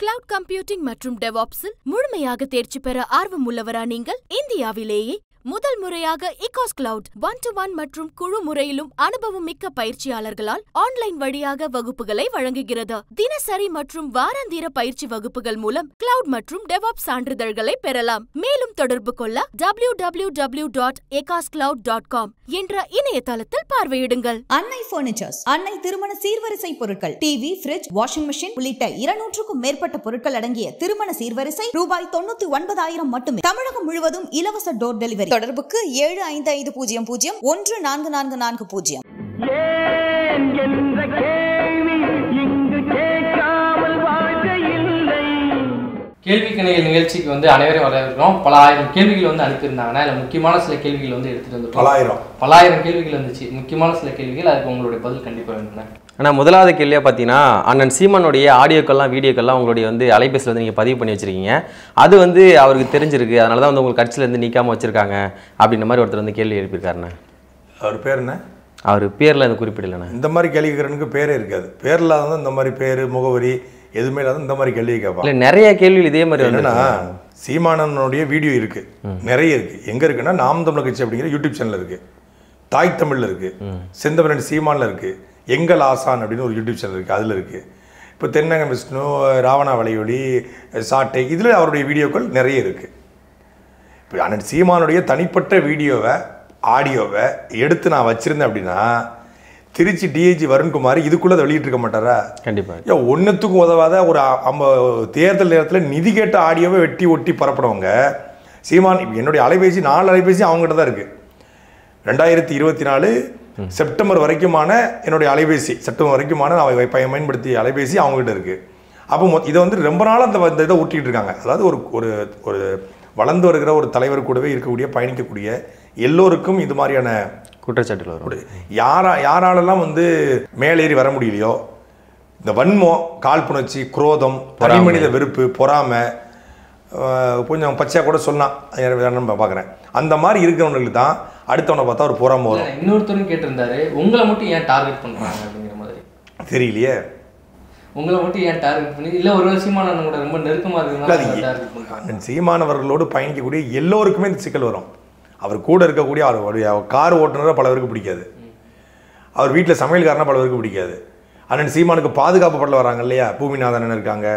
Cloud computing மற்றும் டெவாப்ஸில் முழுமையாக தேர்ச்சி பெற ஆர்வமுள்ளவரா நீங்கள்? இந்தியாவிலேயே முதல் முறையாக இகாஸ் கிளவுட் 1-to-1 மற்றும் குழு முறையிலும் அனுபவம் மிக்க பயிற்சியாளர்களால் ஆன்லைன் வழியாக வகுப்புகளை வழங்குகிறது. தினசரி மற்றும் வாராந்திர பயிற்சி வகுப்புகள் மூலம் கிளவுட் மற்றும் டெவாப்ஸ் சான்றிதழ்களை பெறலாம். மேலும் தொடர்பு கொள்ள www.ekascloud.com என்ற இணையதளத்தில் பார்வையிடுங்கள். அன்னை பர்னிச்சர்ஸ், அன்னை திருமண சீர்வரிசை பொருட்கள், டிவி, ஃபிரிட்ஜ், வாஷிங் மெஷின் உள்ளிட்ட 200க்கும் மேற்பட்ட பொருட்கள் அடங்கிய திருமண சீர்வரிசை ரூபாய் 99,000 மட்டுமே. தமிழகம் முழுவதும் இலவச டோர் டெலிவரி. தொடர்புக்கு 7550014440. கேள்வி கணைகள் நிகழ்ச்சிக்கு அனைவரையும் வரவேற்கிறோம். பல ஆயிரம் கேள்விகள் அனுப்பியிருந்தாங்கன்னா இல்லை முக்கியமான சில கேள்விகள் எடுத்துட்டு வந்து பலாயிரம் கேள்விகள் வந்துச்சு. முக்கியமான சில கேள்விகள், அதுக்கு உங்களுடைய பதில் கண்டிப்பாக வேணும். ஆனால் முதலாவது கேள்வியாக பார்த்தீங்கன்னா, அண்ணன் சீமானுடைய ஆடியோக்கள்லாம் வீடியோக்கள்லாம் உங்களுடைய அலைபேசியில் நீங்கள் பதிவு பண்ணி வச்சுருக்கீங்க. அது அவருக்கு தெரிஞ்சிருக்கு, அதனால தான் உங்களுக்கு கட்சியிலேருந்து நீக்காமல் வச்சுருக்காங்க அப்படின்ற மாதிரி ஒருத்தர் கேள்வி எழுப்பியிருக்காருண்ணே. அவர் பேர் என்ன? அவர் பேரில் அந்த குறிப்பிடலைண்ணே. இந்த மாதிரி கேள்வி கேட்கறனுக்கு பேரே இருக்காது. பேர் இல்லாத இந்த மாதிரி பேர் முகவரி எதுவுமே இல்லாத இந்த மாதிரி கேள்வி கேட்பாங்க. இல்லை, நிறைய கேள்விகள் இதே மாதிரி என்னன்னா, சீமானனுடைய வீடியோ இருக்குது, நிறைய இருக்குது. எங்கே இருக்குன்னா, நாம் தமிழர் கட்சி அப்படிங்கிற யூடியூப் சேனல் இருக்குது, தாய் தமிழில் இருக்குது, செந்தமிழன் சீமானில் இருக்குது, எங்கள் ஆசான் அப்படின்னு ஒரு யூடியூப் சேனல் இருக்குது, அதில் இருக்குது. இப்போ தென்னகம் விஷ்ணு, ராவணா வலையொலி, சாட்டை, இதில் அவருடைய வீடியோக்கள் நிறைய இருக்குது. இப்போ அண்ணன் சீமானுடைய தனிப்பட்ட வீடியோவை ஆடியோவை எடுத்து நான் வச்சுருந்தேன் அப்படின்னா, திருச்சி டிஐஜி வருண்குமார் இதுக்குள்ளே அதை வெளியிட்டிருக்க மாட்டாரா? கண்டிப்பாக. ஏன் ஒன்றுத்துக்கும் உதவாத ஒரு தேர்தல் நேரத்தில் நிதி கேட்ட ஆடியோவை வெட்டி ஒட்டி பரப்புனவங்க சீமான். என்னுடைய அலைபேசி 4 அலைபேசி அவங்ககிட்ட தான் இருக்குது. 2024 செப்டம்பர் வரைக்குமான என்னுடைய அலைபேசி, செப்டம்பர் வரைக்குமான நான் பயன்படுத்திய அலைபேசி அவங்ககிட்ட இருக்குது. அப்போ இதை ரொம்ப நாள் அந்த இதை ஊட்டிகிட்டு இருக்காங்க. அதாவது ஒரு ஒரு வளர்ந்து வருகிற ஒரு தலைவர் கூடவே இருக்கக்கூடிய, பயணிக்கக்கூடிய எல்லோருக்கும் இது மாதிரியான குற்றச்சாட்டுகள் வரும். யாராலெல்லாம் மேலேறி வர முடியலையோ, இந்த வன்மம், காழ்ப்புணர்ச்சி, குரோதம், தனிமனித வெறுப்பு, பொறாமை, கொஞ்சம் பச்சையாக கூட சொல்லலாம், நம்ம பார்க்குறேன். அந்த மாதிரி இருக்கிறவங்களுக்கு தான் அடுத்தவனை பார்த்தா ஒரு பொறாமை வரும். இன்னொருத்தரும் கேட்டிருந்தாரு, உங்களை மட்டும் ஏன் டார்கெட் பண்ணுறாங்க அப்படிங்கிற மாதிரி. தெரியலையே, உங்களை மட்டும் ஏன் டார்கெட் பண்ணி, இல்லை ஒரு சீமானவன் கூட ரொம்ப நெருக்கமாக இருக்குங்க. சீமானவர்களோடு பயணிக்கக்கூடிய எல்லோருக்குமே இந்த சிக்கல் வரும். அவர் கூட இருக்கக்கூடிய அவருடைய கார் ஓட்டுநரை பலவருக்கு பிடிக்காது, அவர் வீட்டில் சமையல்காரனா பலவருக்கு பிடிக்காது. அண்ணன் சீமானுக்கு பாதுகாப்பு படல வராங்க இல்லையா, பூமிநாதன் இருக்காங்க,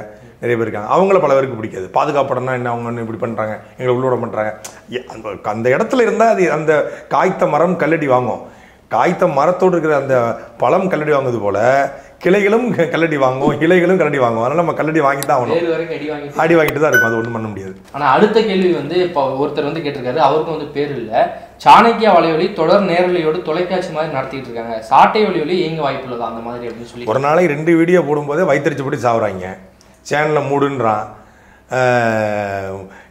நிறைய பேர் இருக்காங்க, அவங்கள பலவருக்கு பிடிக்காது. பாதுகாப்பு படம்னா என்ன, அவங்க இப்படி பண்ணுறாங்க, எங்களை உள்ளோட பண்ணுறாங்க. அந்த இடத்துல இருந்தால் அது அந்த காய்த்த மரம் கல்லடி வாங்கும். காய்த்த மரத்தோடு இருக்கிற அந்த பழம் கல்லடி வாங்குவது போல கிளைகளும் கல்லடி வாங்கும், இலைகளும் கல்லடி வாங்கும். அதனால நம்ம கல்லடி வாங்கி தான் ஆகணும், அடி வாங்கிட்டு தான் இருக்கும். அது ஒன்றும் பண்ண முடியாது. ஆனால் அடுத்த கேள்வி இப்போ ஒருத்தர் கேட்டிருக்காரு, அவருக்கும் பேர் இல்லை. சாணக்கியா வலையொலி தொடர் நேரலையோடு தொலைக்காட்சி மாதிரி நடத்திட்டு இருக்காங்க, சாட்டை வலையொலி இயங்க வாய்ப்பு உள்ளதா அந்த மாதிரி அப்படின்னு சொல்லி. ஒரு நாளைக்கு 2 வீடியோ போடும்போதே வயிற்றுச்சு போட்டு சாவுறாங்க, சேனலில் மூடுன்றான்,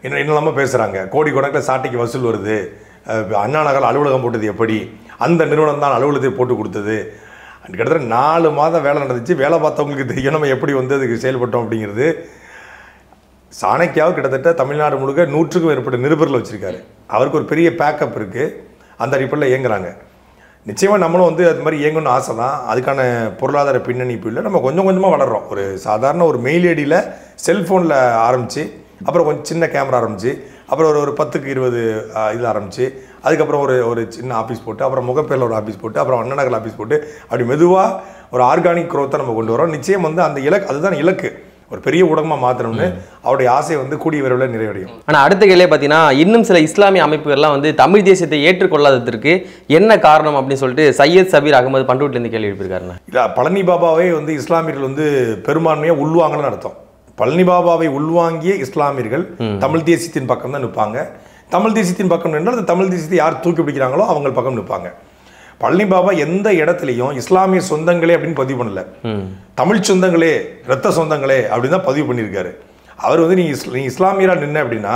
என்னெல்லாம பேசுகிறாங்க. கோடி கணக்கில் சாட்டைக்கு வசூல் வருது, அண்ணா நகர் அலுவலகம் போட்டது எப்படி, அந்த நிறுவனம் தான் அலுவலகத்தை போட்டு கொடுத்தது. கிட்டத்தட்ட 4 மாதம் வேலை நடந்துச்சு. வேலை பார்த்தவங்களுக்கு தெரியும் நம்ம எப்படி அதுக்கு செயல்பட்டோம் அப்படிங்கிறது. சாணக்கியாவும் கிட்டத்தட்ட தமிழ்நாடு முழுக்க 100க்கும் மேற்பட்ட நிருபர்கள் வச்சுருக்காரு. அவருக்கு ஒரு பெரிய பேக்கப் இருக்குது, அந்த அடிப்படையில் இயங்குறாங்க. நிச்சயமாக நம்மளும் அது மாதிரி இயங்கணும்னு ஆசை தான். அதுக்கான பொருளாதார பின்னணி இப்போ இல்லை, நம்ம கொஞ்சம் கொஞ்சமாக வளர்கிறோம். ஒரு சாதாரண ஒரு மெயில் ஐடியில் செல்ஃபோனில் ஆரம்பித்து, அப்புறம் கொஞ்சம் சின்ன கேமரா ஆரம்பித்து, அப்புறம் ஒரு 10க்கு 20 இதில் ஆரம்பித்து, அதுக்கப்புறம் ஒரு சின்ன ஆஃபீஸ் போட்டு, அப்புறம் முகப்பேரில் ஒரு ஆஃபீஸ் போட்டு, அப்புறம் அண்ணநகர் ஆஃபீஸ் போட்டு, அப்படி மெதுவாக ஒரு ஆர்கானிக் க்ரோத்தை நம்ம கொண்டு வரோம். நிச்சயம் அந்த இலக்கு, அதுதான் இலக்கு, ஒரு பெரிய ஊடகமாக மாற்றணும்னு அவருடைய ஆசை கூடிய விரைவில் நிறைவடையும். ஆனால் அடுத்த கேள்வியே பார்த்தீங்கன்னா, இன்னும் சில இஸ்லாமிய அமைப்புகள்லாம் தமிழ் தேசியத்தை ஏற்றுக்கொள்ளாததற்கு என்ன காரணம் அப்படின்னு சொல்லிட்டு சையத் சபீர் அகமது பண்டூட்லேருந்து கேள்வி எழுப்பியிருக்காருண்ணா. இல்லை, பழனி பாபாவே இஸ்லாமியர்கள் பெரும்பான்மையாக உள்வாங்கன்னு அர்த்தம். பழனி பாபாவை உள்வாங்கிய இஸ்லாமியர்கள் தமிழ் தேசியத்தின் பக்கம் தான் நிற்பாங்க. தமிழ் தேசியத்தின் பக்கம் நின்றால் அந்த தமிழ் தேசியத்தை யார் தூக்கி பிடிக்கிறாங்களோ அவங்க பக்கம் நிற்பாங்க. பழனி பாபா எந்த இடத்துலையும் இஸ்லாமிய சொந்தங்களே அப்படின்னு பதிவு பண்ணல, தமிழ் சொந்தங்களே, இரத்த சொந்தங்களே அப்படின்னு தான் பதிவு பண்ணியிருக்காரு. அவர் நீ இஸ்லாமியரா நின்ன அப்படின்னா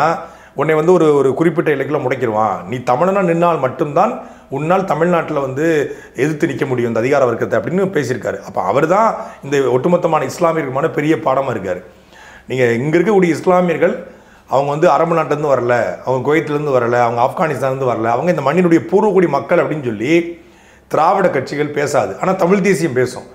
உன்னை ஒரு குறிப்பிட்ட இலக்கில் முடைக்கிடுவான், நீ தமிழனா நின்னால் மட்டும்தான் உன்னால் தமிழ்நாட்டில் எதிர்த்து நிற்க முடியும் இந்த அதிகார வர்க்கத்தை அப்படின்னு பேசியிருக்காரு. அப்போ அவர் தான் இந்த ஒட்டுமொத்தமான இஸ்லாமியர்களுமான பெரிய பாடமாக இருக்கார். நீங்கள் இங்கே இருக்கக்கூடிய இஸ்லாமியர்கள் அவங்க அரபு நாட்டிலேருந்து வரல, அவங்க குவைத்திலேருந்து வரல, அவங்க ஆப்கானிஸ்தான்லேருந்து வரல, அவங்க இந்த மண்ணினுடைய பூர்வக்குடி மக்கள் அப்படின்னு சொல்லி திராவிட கட்சிகள் பேசாது. ஆனால் தமிழ் தேசியம் பேசும்.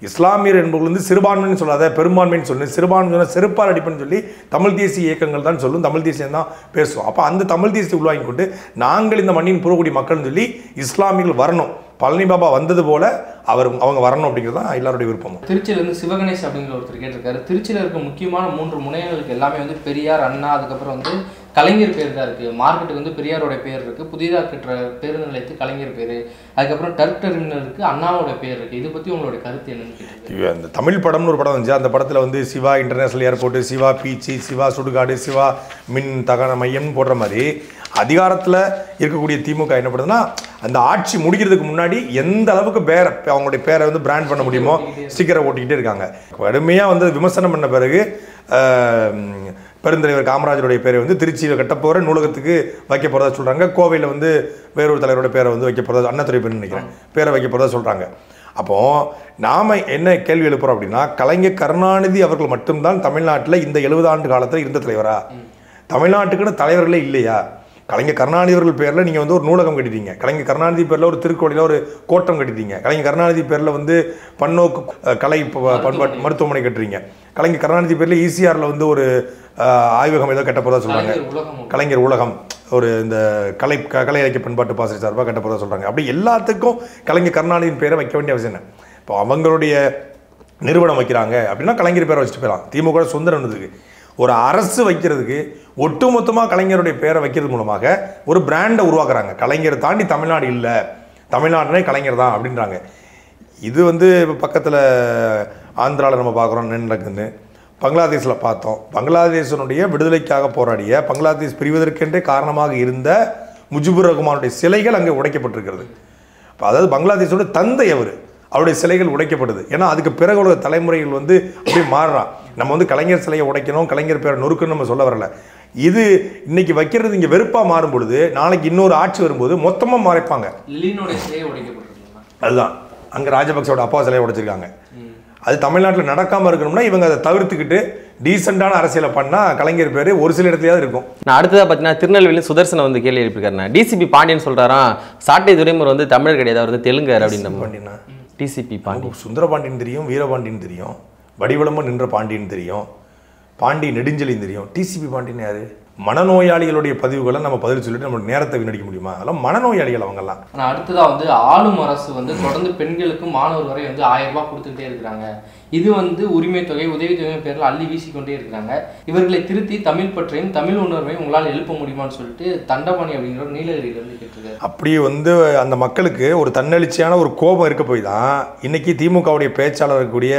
இஸ்லாமியர் என்பவர்கள் வந்து சிறுபான்மைன்னு சொல்லாத பெரும்பான்மைன்னு சொல்லி சிறுபான்மை செருப்பால் அடிப்பன்னு சொல்லி தமிழ் தேசிய இயக்கங்கள் தான் சொல்லும், தமிழ் தேசியம் தான் பேசுவோம். அப்போ அந்த தமிழ் தேசியத்தை உருவாக்கி கொண்டு நாங்கள் இந்த மண்ணின் பூர்வகுடி மக்கள்னு சொல்லி இஸ்லாமியர்கள் வரணும், பழனி பாபா வந்தது போல அவங்க வரணும் அப்படிங்கிறது தான் எல்லாருடைய விருப்பமும். திருச்சியிலேருந்து சிவகணேஷ் அப்படிங்கிற ஒருத்தர் கேட்டிருக்காரு, திருச்சியில் இருக்க முக்கியமான 3 முனையங்களுக்கு எல்லாமே வந்து பெரியார், அண்ணா, அதுக்கப்புறம் வந்து கலைஞர் பேர் தான் இருக்குது. மார்க்கெட்டுக்கு வந்து பெரியாரோட பேர் இருக்குது, புதிதாக கட்டுற பேருந்து நிலையத்துக்கு கலைஞர் பேர், அதுக்கப்புறம் டர்க் டெர்மினலுக்கு அண்ணாவோட பேர் இருக்குது. இதை பற்றி உங்களோட கருத்து என்னன்னு? அந்த தமிழ் படம்னு ஒரு படம் வந்துச்சு, அந்த படத்தில் வந்து Siva international airport, Siva beach, Siva சுடுகாடு, சிவா மின் தகன மையம்னு போடுற மாதிரி அதிகாரத்தில் இருக்கக்கூடிய திமுக என்ன பண்ணுதுன்னா அந்த ஆட்சி முடிக்கிறதுக்கு முன்னாடி எந்த அளவுக்கு அவங்களுடைய பேரை வந்து பிராண்ட் பண்ண முடியுமோ ஸ்டிக்கரை ஓட்டிக்கிட்டே இருக்காங்க. கடுமையாக வந்து விமர்சனம் பண்ண பிறகு பெருந்தலைவர் காமராஜருடைய பேரை வந்து திருச்சியில் கட்டப்போகிற நூலகத்துக்கு வைக்க போகிறதா சொல்கிறாங்க. கோவையில் வந்து வேறொரு தலைவரோட பேரை வந்து வைக்க போகிறதா, அண்ணாதுரை பேர் நினைக்கிறேன், பேரை வைக்க போகிறதா சொல்கிறாங்க. அப்போது நாம் என்ன கேள்வி எழுப்புகிறோம் அப்படின்னா, கலைஞர் கருணாநிதி அவர்கள் மட்டும்தான் தமிழ்நாட்டில் இந்த 70 ஆண்டு காலத்தில் இருந்த தலைவரா? தமிழ்நாட்டுக்குன்னு தலைவர்களே இல்லையா? கலைஞர் கருணாநிதி அவர்கள் பேரில் நீங்கள் வந்து ஒரு நூலகம் கட்டிட்டீங்க, கலைஞர் கருணாநிதி பேரில் ஒரு திருக்கோயிலில் ஒரு கோட்டம் கட்டிட்டீங்க, கலைஞர் கருணாநிதி பேரில் வந்து பன்னோக்கு கலை பண்பாட்டு மருத்துவமனை கட்டுறீங்க, கலைஞர் கருணாநிதி பேரில் ஈசிஆரில் வந்து ஒரு ஆய்வகம் ஏதோ கட்ட போகிறதா சொல்கிறாங்க, கலைஞர் உலகம் ஒரு இந்த கலை இலக்கிய பண்பாட்டு பாசறை சார்பாக கட்ட போகிறதா சொல்கிறாங்க. அப்படி எல்லாத்துக்கும் கலைஞர் கருணாநிதியின் பேரை வைக்க வேண்டிய அவசியம் என்ன? இப்போ அவங்களுடைய நிறுவனம் வைக்கிறாங்க அப்படின்னா கலைஞர் பேரை வச்சுட்டு போயிடலாம். திமுக சுந்தரம் இருந்ததுக்கு ஒரு அரசு வைக்கிறதுக்கு ஒட்டுமொத்தமாக கலைஞருடைய பேரை வைக்கிறது மூலமாக ஒரு பிராண்டை உருவாக்குறாங்க. கலைஞரை தாண்டி தமிழ்நாடு இல்லை, தமிழ்நாடுனே கலைஞர் தான் அப்படின்றாங்க. இது வந்து இப்போ பக்கத்தில் ஆந்திராவில் நம்ம பார்க்குறோம் நடக்குதுன்னு, பங்களாதேஷில் பார்த்தோம். பங்களாதேஷனுடைய விடுதலைக்காக போராடிய, பங்களாதேஷ் பிரிவதற்கென்றே காரணமாக இருந்த முஜிபுர் ரஹ்மானுடைய சிலைகள் அங்கே உடைக்கப்பட்டிருக்கிறது. இப்போ அதாவது பங்களாதேஷோட தந்தை அவருடைய சிலைகள் உடைக்கப்படுது. ஏன்னா அதுக்கு பிறகு உள்ள தலைமுறைகள் வந்து அப்படியே மாறுறான். நம்ம வந்து கலைஞர் சிலையை உடைக்கணும், கலைஞர் பேரை நொறுக்கணும்னு நம்ம சொல்ல வரல. இது இன்னைக்கு வைக்கிறது இங்கே வெறுப்பாக மாறும் பொழுது நாளைக்கு இன்னொரு ஆட்சி வரும்போது மொத்தமாக மறைப்பாங்க. அதுதான் அங்கே ராஜபக்சோட அப்பா சிலையை உடைச்சிருக்காங்க. அது தமிழ்நாட்டில் நடக்காமல் இருக்கணும்னா இவங்க அதை தவிர்த்துக்கிட்டு டீசெண்டான அரசியலை பண்ணால் கலைஞர் பேர் ஒரு சில இடத்துலயாவது இருக்கும். நான் அடுத்ததாக பார்த்தீங்கன்னா திருநெல்வேலி சுதர்சனை வந்து கேள்வி எழுப்பியிருக்காருண்ணா. டிசிபி பாண்டியன் சொல்கிறாராம் சாட்டை துரைமுறை வந்து தமிழர் கிடையாது, அவர் வந்து தெலுங்கர் அப்படின்னு. பாண்டியனா? டிசிபி பாண்டியன், சுந்தரபாண்டியன் தெரியும், வீரபாண்டியன் தெரியும், வடிவளமாக நின்ற பாண்டியன் தெரியும், பாண்டி நெடுஞ்செழியன் தெரியும். டிசிபி பாண்டியன் யாரு? மனநோயாளிகளுடைய பதிவுகளை நம்ம பதில் சொல்லிட்டு நம்ம நேரத்தை வீணடிக்க முடியுமா? அதெல்லாம் மனநோயாளிகள் அவங்கெல்லாம். ஆனால் அடுத்ததாக வந்து ஆளும் அரசு வந்து தொடர்ந்து பெண்களுக்கும் மாணவர் வரை வந்து 1000 ரூபாய் கொடுத்துக்கிட்டே இருக்கிறாங்க. இது வந்து உரிமை தொகை உதவித்தொகை பேரில் அள்ளி வீசிக்கொண்டே இருக்கிறாங்க. இவர்களை திருத்தி தமிழ் பற்றையும் தமிழ் உணர்வையும் உங்களால் எழுப்ப முடியுமான்னு சொல்லிட்டு தண்டபாணி அப்படிங்கிற நீலகிரியிலேருந்து கேட்டிருக்காரு. அப்படி வந்து அந்த மக்களுக்கு ஒரு தன்னெழுச்சியான ஒரு கோபம் இருக்க போய் தான் இன்னைக்கு திமுகவுடைய பேச்சாளர் இருக்கக்கூடிய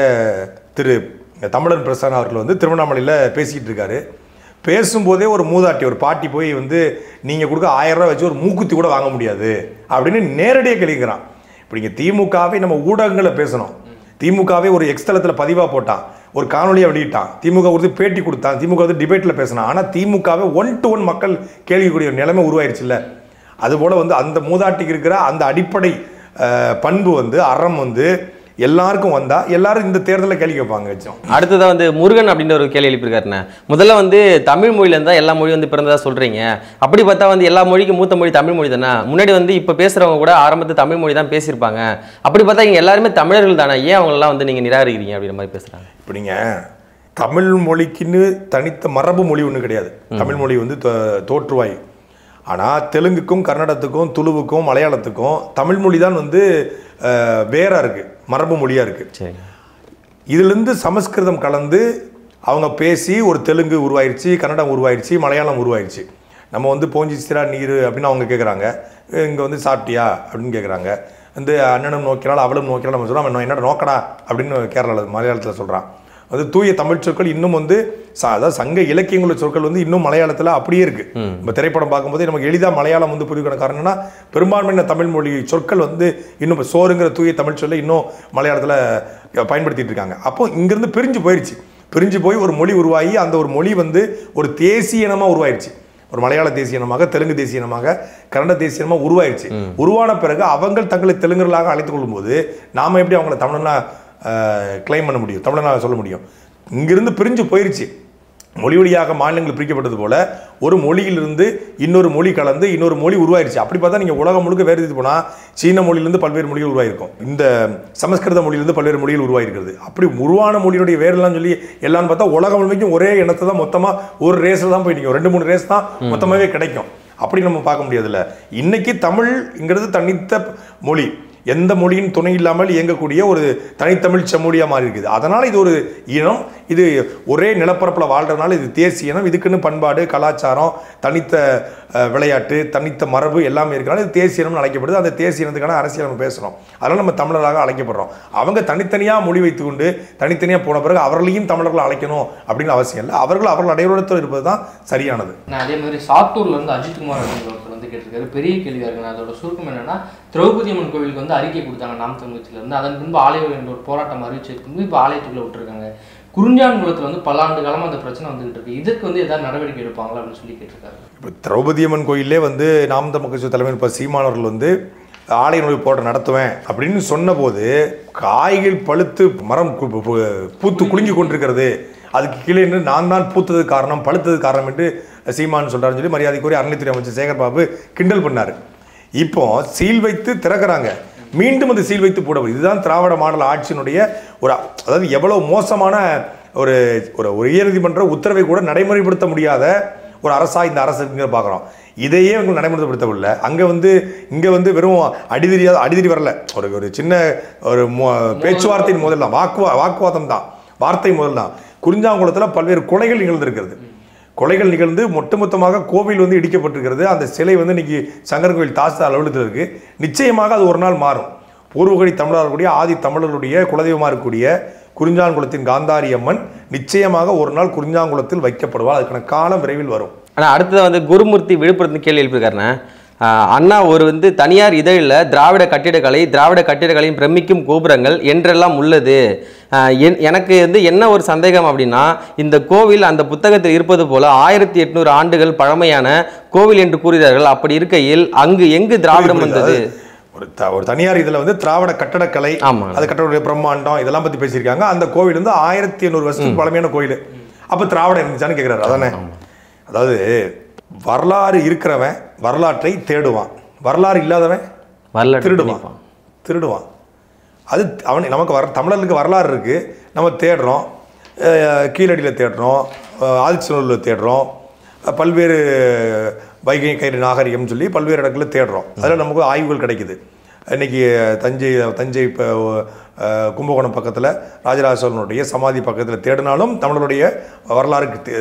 திரு தமிழன் பிரசாத் அவர்கள் வந்து திருவண்ணாமலையில் பேசிக்கிட்டு இருக்காரு. பேசும்போதே ஒரு மூதாட்டி ஒரு பாட்டி போய் வந்து நீங்கள் கொடுக்க 1000 ரூபா வச்சு ஒரு மூக்குத்தி கூட வாங்க முடியாது அப்படின்னு நேரடியாக கேள்விக்கிறான். இப்படி இங்கே திமுகவை நம்ம ஊடகங்களை பேசணும். திமுகவே ஒரு எக்ஸ்தலத்தில் பதிவாக போட்டான், ஒரு காணொலியை வெளியிட்டான், திமுக கொடுத்து பேட்டி கொடுத்தான், திமுக வந்து டிபேட்டில் பேசினான். ஆனால் திமுகவை 1-to-1 மக்கள் கேள்விக்கூடிய ஒரு நிலைமை உருவாயிருச்சு இல்லை? அதுபோல் வந்து அந்த மூதாட்டிக்கு இருக்கிற அந்த அடிப்படை பண்பு வந்து அறம் வந்து எல்லாருக்கும் வந்தா எல்லாரும் இந்த தேர்தலில் கேள்வி கேட்பாங்க. வச்சோம். அடுத்ததான் வந்து முருகன் அப்படின்ற ஒரு கேள்வி எழுப்பியிருக்காருண்ணே. முதல்ல வந்து தமிழ் மொழியில இருந்தா எல்லா மொழியும் வந்து பிறந்ததா சொல்றீங்க. அப்படி பார்த்தா வந்து எல்லா மொழிக்கும் மூத்த மொழி தமிழ் மொழி தானே. முன்னாடி வந்து இப்போ பேசுறவங்க கூட ஆரம்பத்தில் தமிழ் மொழி தான் பேசியிருப்பாங்க. அப்படி பார்த்தா இங்கே எல்லாருமே தமிழர்கள் தானே, ஏன் அவங்களெல்லாம் வந்து நீங்கள் நிராகரிக்கிறீங்க அப்படின்ற மாதிரி பேசுகிறாங்க. இப்போ நீங்கள் தமிழ் மொழிக்குன்னு தனித்த மரபு மொழி ஒன்றும் கிடையாது. தமிழ் மொழி வந்து தோற்றுவாய். ஆனால் தெலுங்குக்கும் கன்னடத்துக்கும் துளுவுக்கும் மலையாளத்துக்கும் தமிழ் மொழி தான் வந்து வேறாக இருக்குது, மரபு மொழியாக இருக்குது. இதுலேருந்து சமஸ்கிருதம் கலந்து அவங்க பேசி ஒரு தெலுங்கு உருவாயிருச்சு, கன்னடம் உருவாயிருச்சு, மலையாளம் உருவாயிருச்சு. நம்ம வந்து போஞ்சிச்சிரா நீர் அப்படின்னு அவங்க கேட்குறாங்க, இங்கே வந்து சாப்பிட்டியா அப்படின்னு கேட்குறாங்க. வந்து அண்ணனும் நோக்கிறாள் அவளும் நோக்கிறாள் நம்ம சொல்கிறோம், என்னடா நோக்கடா அப்படின்னு கேரளாவில் மலையாளத்தில் சொல்கிறான். அது தூய தமிழ் சொற்கள் இன்னும் வந்து அதாவது சங்க இலக்கியங்களோட சொற்கள் வந்து இன்னும் மலையாளத்தில் அப்படியே இருக்குது. நம்ம திரைப்படம் பார்க்கும்போது நமக்கு எளிதாக மலையாளம் வந்து புரிவிக்கிற காரணம் என்னன்னா பெரும்பான்மையான தமிழ் மொழி சொற்கள் வந்து இன்னும் சோறுங்கிற தூய தமிழ் சொல்ல இன்னும் மலையாளத்தில் பயன்படுத்திட்டு இருக்காங்க. அப்போ இங்கேருந்து பிரிஞ்சு போய் ஒரு மொழி உருவாகி அந்த ஒரு மொழி வந்து ஒரு தேசிய இனமாக உருவாயிருச்சு. ஒரு மலையாள தேசிய இனமாக, தெலுங்கு தேசிய இனமாக, கன்னட தேசிய இனமாக உருவாயிருச்சு. உருவான பிறகு அவங்க தங்களை தெலுங்கர்களாக அழைத்துக் கொள்ளும்போது நாம் எப்படி அவங்கள தமிழனா கிளைம் பண்ண முடியும், தமிழனா சொல்ல முடியும்? இங்கிருந்து பிரிஞ்சு போயிருச்சு. மொழி வழியாக மாநிலங்கள் பிரிக்கப்பட்டது போல ஒரு மொழியிலிருந்து இன்னொரு மொழி கலந்து இன்னொரு மொழி உருவாயிருச்சு. அப்படி பார்த்தா நீங்கள் உலகம் முழுக்க வேறு இது போனால் சீன மொழியிலிருந்து பல்வேறு மொழிகள் உருவாயிருக்கும், இந்த சமஸ்கிருத மொழியிலிருந்து பல்வேறு மொழிகள் உருவாயிருக்கிறது. அப்படி உருவான மொழியுடைய வேறுலாம் சொல்லி எல்லாம்னு பார்த்தா உலகம் முழுமைக்கும் ஒரே எண்ணத்தை தான் மொத்தமாக ஒரு ரேஸில் தான் போய் நிற்கும், 2-3 ரேஸ் தான் மொத்தமாகவே கிடைக்கும். அப்படி நம்ம பார்க்க முடியாதுல்ல. இன்னைக்கு தமிழ்ங்கிறது தனித்த மொழி, எந்த மொழியின் துணை இல்லாமல் இயங்கக்கூடிய ஒரு தனித்தமிழ் செம்மொழியாக மாறி இருக்குது. அதனால் இது ஒரு இனம், இது ஒரே நிலப்பரப்பில் வாழ்கிறதுனால இது தேசிய இனம். இதுக்குன்னு பண்பாடு, கலாச்சாரம், தனித்த விளையாட்டு, தனித்த மரபு எல்லாமே இருக்கிறனால இது தேசிய இனம்னு அழைக்கப்படுது. அந்த தேசிய இனத்துக்கான அரசியல் நம்ம பேசுகிறோம், அதனால் நம்ம தமிழராக அழைக்கப்படுறோம். அவங்க தனித்தனியாக மொழி வைத்துக்கொண்டு தனித்தனியாக போன பிறகு அவர்களையும் தமிழர்கள் அழைக்கணும் அப்படின்னு அவசியம் இல்லை. அவர்கள் அடையாளத்தில் இருப்பது தான் சரியானது. அதே மாதிரி சாத்தூர்ல இருந்து அஜித்குமார் அப்படிங்கிறவர் வந்து கேட்டிருக்காரு, பெரிய கேள்வியாக இருக்கு. அதோட சுருக்கம் என்னன்னா, திரௌபதி அம்மன் கோவிலுக்கு வந்து அறிக்கை கொடுத்தாங்க நாம் தமிழகத்துல இருந்து, அதன் பின்பு ஆலயம் என்ற ஒரு போராட்டம் அறிவிச்சதுக்கு இப்போ ஆலயத்துக்குள்ள விட்டுருக்காங்க. குறிஞ்சான்குளத்தில் வந்து பல ஆண்டு காலமாக அந்த பிரச்சனை வந்துகிட்டு இருக்கு, இதுக்கு வந்து ஏதாவது நடவடிக்கை எடுப்பாங்களா அப்படின்னு சொல்லி கேட்டிருக்காரு. இப்போ திரௌபதி அம்மன் கோயிலே வந்து நாம் தமிழ் கட்சி தலைவர் இப்போ சீமானவர்கள் வந்து ஆலய நோய் போராட்டம் நடத்துவேன் அப்படின்னு சொன்னபோது காய்கள் பழுத்து மரம் பூத்து குலுங்கி கொண்டிருக்கிறது, அதுக்கு கீழே நின்று நான் தான் பூத்தது காரணம் பழுத்தது காரணம் என்று சீமான் சொல்கிறாருன்னு சொல்லி மரியாதைக்குரிய அறநிலைத்துறை அமைச்சர் சேகர் பாபு கிண்டல் பண்ணார். இப்போ சீல் வைத்து திறக்கிறாங்க, மீண்டும் அது சீல் வைத்து போட. இதுதான் திராவிட மாடல் ஆட்சியினுடைய ஒரு, அதாவது எவ்வளோ மோசமான ஒரு உயர்நீதிமன்ற உத்தரவை கூட நடைமுறைப்படுத்த முடியாத ஒரு அரசா இந்த அரசுங்கிற பார்க்குறோம். இதையே அவங்க நடைமுறைப்படுத்தவில்லை. இங்கே வந்து வெறும் அடிதடி வரல, ஒரு சின்ன ஒரு பேச்சுவார்த்தையின் முதல் தான், வாக்குவாதம் தான், வார்த்தை முதல் தான். குறிஞ்சாங்குளத்தில் பல்வேறு கொலைகள் நிகழ்ந்திருக்கிறது. கொலைகள் நிகழ்ந்து ஒட்டுமொத்தமாக கோவில் வந்து இடிக்கப்பட்டிருக்கிறது. அந்த சிலை வந்து இன்னைக்கு சங்கரன் கோவில் தாசில்தார் அலுவலகத்தில் இருக்குது. நிச்சயமாக அது ஒரு நாள் மாறும். பூர்வகடி தமிழர்களுடைய ஆதி தமிழர்களுடைய குலதெய்வமாக இருக்கக்கூடிய குறிஞ்சாங்குளத்தின் காந்தாரி அம்மன் நிச்சயமாக ஒரு நாள் குறிஞ்சாங்குளத்தில் வைக்கப்படுவாள். அதுக்கான காலம் விரைவில் வரும். ஆனால் அடுத்தது வந்து குருமூர்த்தி விழுப்புரத்து கேள்வி எழுப்பியிருக்காருண்ணே. அண்ணா ஒரு வந்து தனியார் இதழில் திராவிட கட்டிடக்கலையும் பிரமிக்கும் கோபுரங்கள் என்றெல்லாம் உள்ளது. எனக்கு வந்து என்ன ஒரு சந்தேகம் அப்படின்னா, இந்த கோவில் அந்த புத்தகத்தில் இருப்பது போல 1800 ஆண்டுகள் பழமையான கோவில் என்று கூறுகிறார்கள். அப்படி இருக்கையில் அங்கு எங்கு திராவிடம் வந்தது? ஒரு தனியார் இதில் வந்து திராவிட கட்டடக்கலை, அது கட்டட பிரம்மாண்டம் இதெல்லாம் பற்றி பேசியிருக்காங்க. அந்த கோவில் வந்து 1800 வருஷத்துக்கு பழமையான கோயில். அப்போ திராவிடம் இருந்துச்சான்னு கேட்குறாரு. அதானே, அதாவது வரலாறு இருக்கிறவன் வரலாற்றை தேடுவான், வரலாறு இல்லாதவன் திருடுவான். அது அவன் நமக்கு தமிழர்களுக்கு வரலாறு இருக்குது, நம்ம தேடுறோம், கீழடியில் தேடுறோம், ஆதிச்சநல்லூரில் தேடுறோம், பல்வேறு வைகை கயிறு நாகரிகம்னு சொல்லி பல்வேறு இடங்களில் தேடுறோம். அதில் நமக்கு ஆய்வுகள் கிடைக்குது. இன்றைக்கி தஞ்சை இப்போ கும்பகோணம் பக்கத்தில் ராஜராஜ சோழனுடைய சமாதி பக்கத்தில் தேடினாலும் தமிழருடைய வரலாறு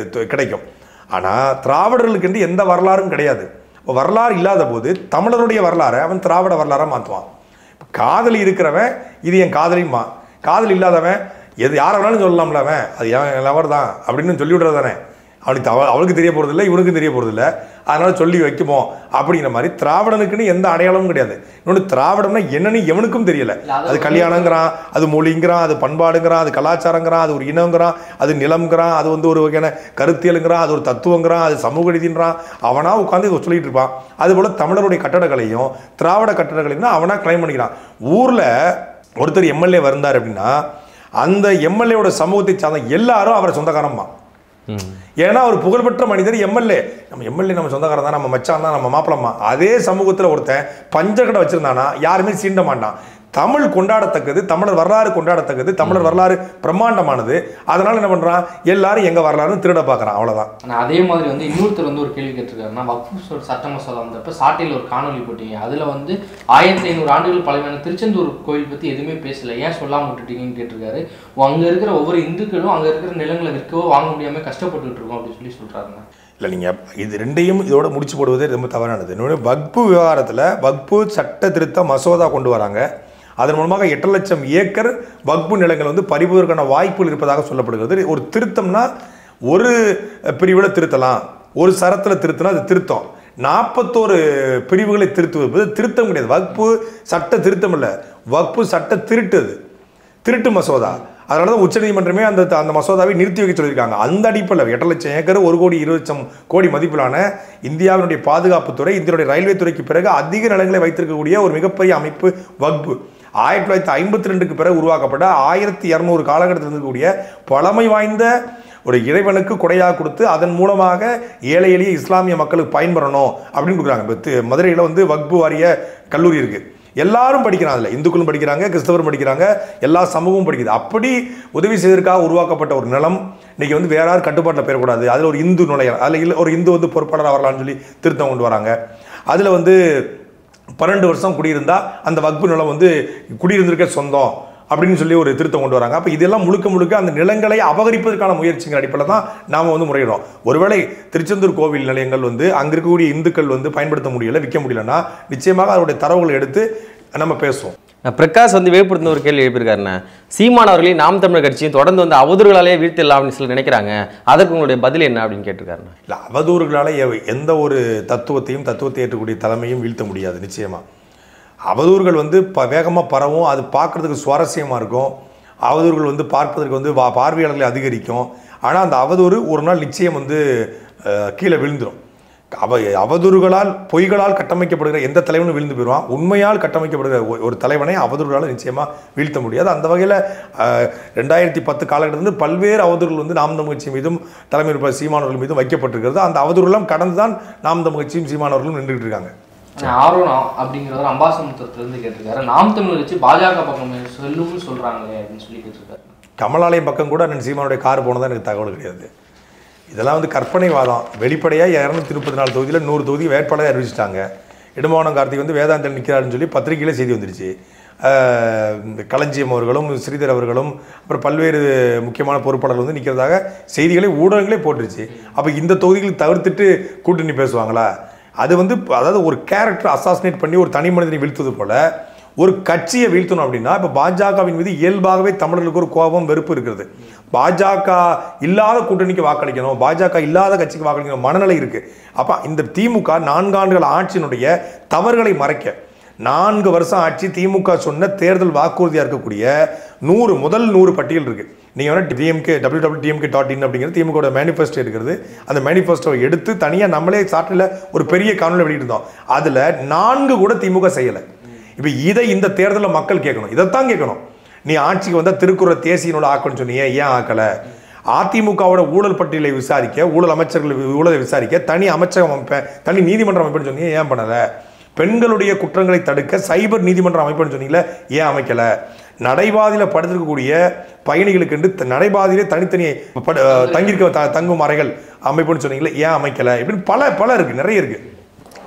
கிடைக்கும். ஆனால் திராவிடர்களுக்கு எந்த வரலாறும் கிடையாது. வரலாறு இல்லாத போது தமிழருடைய வரலாறை அவன் திராவிட வரலாறாக மாற்றுவான். காதலி இருக்கிறவன் இது என் காதலிம்மா, காதல் இல்லாதவன் யாரை வேணாலும் சொல்லலாம்ல, அவன் அது என் லவர் தான் அப்படின்னு சொல்லி விடுறது தானே. அவளுக்கு தெரிய போகிறதில்ல, இவனுக்கும் தெரிய போகிறதில்ல, அதனால் சொல்லி வைக்குமோ அப்படிங்கிற மாதிரி திராவிடனுக்குன்னு எந்த அடையாளமும் கிடையாது. இன்னொன்று திராவிடம்னா என்னன்னு எவனுக்கும் தெரியல. அது கல்யாணங்கிறான், அது மொழிங்கிறான், அது பண்பாடுங்கிறான், அது கலாச்சாரங்கிறான், அது ஒரு இனங்கிறான், அது நிலம்ங்கிறான், அது வந்து ஒரு வகையான கருத்தியலுங்கிறான், அது ஒரு தத்துவங்கிறான், அது சமூக நீதின்றான். அவனா உட்காந்து இதை சொல்லிட்டு இருப்பான். அதுபோல் தமிழருடைய கட்டடக்கலையும் திராவிட கட்டடக்கலையும் அவனா கிளைம் பண்ணிக்கிறான். ஊரில் ஒருத்தர் எம்எல்ஏ வந்தார் அப்படின்னா அந்த எம்எல்ஏவோட சமூகத்தை சார்ந்த எல்லாரும் அவரை சொந்தக்காரம்மா. ஏன்னா ஒரு புகழ்பெற்ற மனிதர் எம்எல்ஏ, நம்ம சொந்தக்காரன் தான், நம்ம மச்சான் தான், நம்ம மாப்பிளம்மா. அதே சமூகத்தில் ஒருத்தன் பஞ்சக்கடை வச்சிருந்தானா யாருமே சீண்ட மாட்டான். தமிழ் கொண்டாடத்தக்கது, தமிழர் வரலாறு கொண்டாடத்தக்கது, தமிழர் வரலாறு பிரம்மாண்டமானது. அதனால என்ன பண்றான், எல்லாரும் எங்க வரலாறுன்னு திருட பார்க்கறான், அவ்வளவுதான். ஆனால் அதே மாதிரி வந்து இன்னொருத்தர் வந்து ஒரு கேள்வி கேட்டிருக்காருன்னா, வக்ஃபு சட்ட மசோதா வந்தப்ப சாட்டையில் ஒரு காணொலி போட்டீங்க, அதுல வந்து 1500 ஆண்டுகள் பழமையான திருச்செந்தூர் கோயில் பத்தி எதுவுமே பேசல, ஏன் சொல்லாம விட்டுட்டீங்கன்னு கேட்டிருக்காரு. அங்க இருக்கிற ஒவ்வொரு இந்துக்களும் அங்க இருக்கிற நிலங்களை விற்கவோ வாங்க முடியாம கஷ்டப்பட்டு இருக்கோம் அப்படின்னு சொல்லி சொல்றாருங்க. இல்லை, நீங்கள் இது ரெண்டையும் இதோட முடிச்சு போடுவதே ரொம்ப தவறானது. இன்னொன்று வக்ஃபு விவகாரத்தில் வக்ஃபு சட்ட திருத்த மசோதா கொண்டு வராங்க. அதன் மூலமாக 8 லட்சம் ஏக்கர் வக்ஃபு நிலங்கள் வந்து பறிப்பதற்கான வாய்ப்புகள் இருப்பதாக சொல்லப்படுகிறது. ஒரு திருத்தம்னா ஒரு பிரிவில் திருத்தலாம், ஒரு சரத்தில் திருத்தினா அது திருத்தம். 41 பிரிவுகளை திருத்துவது திருத்தம் கிடையாது. வக்ஃபு சட்ட திருத்தம் இல்லை, வக்ஃபு சட்ட திருட்டு மசோதா. அதனால தான் உச்சநீதிமன்றமே அந்த மசோதாவை நிறுத்தி வைக்க சொல்லியிருக்காங்க. அந்த அடிப்படையில் 8 லட்சம் ஏக்கர் 1,20,00,000 மதிப்பிலான இந்தியாவினுடைய பாதுகாப்புத்துறை, இந்தியாவுடைய ரயில்வே துறைக்கு பிறகு அதிக நிலங்களை வைத்திருக்கக்கூடிய ஒரு மிகப்பெரிய அமைப்பு வக்ஃபு. 1952க்கு பிறகு உருவாக்கப்பட்ட 1200 காலகட்டத்தில் இருக்கக்கூடிய பழமை வாய்ந்த ஒரு இறைவனுக்கு கொடையாக கொடுத்து அதன் மூலமாக ஏழை எளிய இஸ்லாமிய மக்களுக்கு பயன்பெறணும் அப்படின்னு கொடுக்குறாங்க. இப்போ மதுரையில் வந்து வக்பு வாரிய கல்லூரி இருக்குது, எல்லாரும் படிக்கிறாங்க, அதில் இந்துக்களும் படிக்கிறாங்க, கிறிஸ்தவரும் படிக்கிறாங்க, எல்லா சமூகமும் படிக்குது. அப்படி உதவி செய்வதற்காக உருவாக்கப்பட்ட ஒரு நிலம் இன்னைக்கு வந்து வேற யாரும் கட்டுப்பாட்டில் பெறக்கூடாது, அதில் ஒரு இந்து நுழைய, அதில் இல்லை ஒரு இந்து வந்து பொறுப்பாளர் வரலான்னு சொல்லி திருத்தம் கொண்டு வராங்க. அதில் வந்து 12 வருஷம் குடியிருந்தா அந்த வக்பு நிலம் வந்து குடியிருந்திருக்க சொந்தம் அப்படின்னு சொல்லி ஒரு திருத்தம் கொண்டு வராங்க. அப்போ இதெல்லாம் முழுக்க முழுக்க அந்த நிலங்களை அபகரிப்பதற்கான முயற்சிங்கிற அடிப்படையில் தான் நாம் வந்து முறையிடும். ஒருவேளை திருச்செந்தூர் கோவில் நிலையங்கள் வந்து அங்கே இருக்கக்கூடிய இந்துக்கள் வந்து பயன்படுத்த முடியலை, விற்க முடியலன்னா நிச்சயமாக அதனுடைய தரவுகளை எடுத்து நம்ம பேசுவோம். பிரகாஷ் வந்து விழுப்புரத்து ஒரு கேள்வி எழுப்பியிருக்காருண்ணா, சீமான் அவர்களையும் நாம் தமிழர் கட்சியும் தொடர்ந்து வந்து அவதூறுகளாலே வீழ்த்திடலாம் அப்படின்னு சொல்லி நினைக்கிறாங்க, அதற்கு உங்களுடைய பதில் என்ன அப்படின்னு கேட்டிருக்காருண்ணா. இல்லை, அவதூறுகளால் எந்த ஒரு தத்துவத்தை ஏற்றக்கூடிய தலைமையும் வீழ்த்த முடியாது. நிச்சயமாக அவதூறுகள் வந்து வேகமாக பரவும், அது பார்க்குறதுக்கு சுவாரஸ்யமாக இருக்கும், அவதூறுகள் வந்து பார்ப்பதற்கு வந்து பார்வையாளர்களை அதிகரிக்கும். ஆனால் அந்த அவதூறு ஒரு நாள் நிச்சயம் வந்து கீழே விழுந்துடும். அவதூறுகளால் பொய்களால் கட்டமைக்கப்படுகிற எந்த தலைவனும் விழுந்து போயிடுவான். உண்மையால் கட்டமைக்கப்படுகிற ஒரு தலைவனை அவதூறுகளால் நிச்சயமாக வீழ்த்த முடியாது. அந்த வகையில் 2010 காலகட்டத்திலிருந்து பல்வேறு அவதூறுகள் வந்து நாம் தமிழ் கட்சி மீதும் தலைமை சீமானவர்கள் மீதும் வைக்கப்பட்டிருக்கிறது. அந்த அவதூறுலாம் கடந்து தான் நாம் தமிழ் கட்சியும் சீமானவர்களும் நின்றுட்டு இருக்காங்க. ஆர்வம் அப்படிங்கிறவர் அம்பாசமுத்திரத்திலிருந்து கேட்டிருக்காரு, நாம் தமிழ் கட்சி பாஜக பக்கம் செல்லும்னு சொல்றாங்களே அப்படின்னு சொல்லி கேட்டிருக்காரு. கமலாலயம் பக்கம் கூட அண்ணன் சீமானுடைய கார் போனதான் எனக்கு தகவல் கிடையாது. இதெல்லாம் வந்து கற்பனை வாதம். வெளிப்படையாக 234 தொகுதியில் 100 தொகுதி வேட்பாளரை அறிவிச்சிட்டாங்க. இடுமாவனம் கார்த்திக் வந்து வேதாந்தல் நிற்கிறாருன்னு சொல்லி பத்திரிகையில் செய்தி வந்துருச்சு. களஞ்சியம் அவர்களும் ஸ்ரீதர் அவர்களும் அப்புறம் பல்வேறு முக்கியமான பொறுப்பாளர்கள் வந்து நிற்கிறதாக செய்திகளை ஊடகங்களே போட்டுருச்சு. அப்போ இந்த தொகுதிகளை தவிர்த்துட்டு கூட்டணி பேசுவாங்களா? அது வந்து அதாவது ஒரு கேரக்டர் அசாசினேட் பண்ணி ஒரு தனி மனிதனை வீழ்த்துவது போல ஒரு கட்சியை வீழ்த்தணும் அப்படின்னா இப்போ பாஜகவின் மீது இயல்பாகவே தமிழர்களுக்கு ஒரு கோபம் வெறுப்பு இருக்கிறது. பாஜக இல்லாத கூட்டணிக்கு வாக்களிக்கணும், பாஜக இல்லாத கட்சிக்கு வாக்களிக்கணும் மனநிலை இருக்கு. அப்போ இந்த திமுக 4 ஆண்டுகள் ஆட்சியினுடைய தவறுகளை மறைக்க 4 வருஷம் ஆட்சி திமுக சொன்ன தேர்தல் வாக்குறுதியாக இருக்கக்கூடிய 100 முதல் 100 பட்டியல் இருக்கு. நீங்கள் வேணால் www.tmk.in அப்படிங்கிறது திமுக மேனிஃபெஸ்டோ இருக்கிறது. அந்த மேனிஃபெஸ்டோவை எடுத்து தனியாக நம்மளே சாட்டில் ஒரு பெரிய காணொலி வெளியிட்டிருந்தோம். அதில் 4 கூட திமுக செய்யலை. இப்போ இதை இந்த தேர்தலில் மக்கள் கேட்கணும், இதைத்தான் கேட்கணும். நீ ஆட்சிக்கு வந்தால் திருக்குறள் தேசியனோட ஆக்கணும்னு சொன்னீங்க, ஏன் ஆக்கலை? அதிமுகவோட ஊழல் பட்டியலை விசாரிக்க, ஊழல் அமைச்சர்கள் ஊழலை விசாரிக்க தனி அமைச்சகம் அமைப்பேன், தனி நீதிமன்றம் அமைப்புன்னு சொன்னீங்க, ஏன் பண்ணலை? பெண்களுடைய குற்றங்களை தடுக்க சைபர் நீதிமன்றம் அமைப்புன்னு சொன்னீங்களே, ஏன் அமைக்கலை? நடைபாதையில் படுத்திருக்கக்கூடிய பயணிகளுக்கு என்று நடைபாதையிலே தனித்தனி தங்கியிருக்க தங்கும் அறைகள் அமைப்புன்னு சொன்னீங்களே, ஏன் அமைக்கலை? இப்படின்னு பல இருக்குது, நிறைய இருக்குது.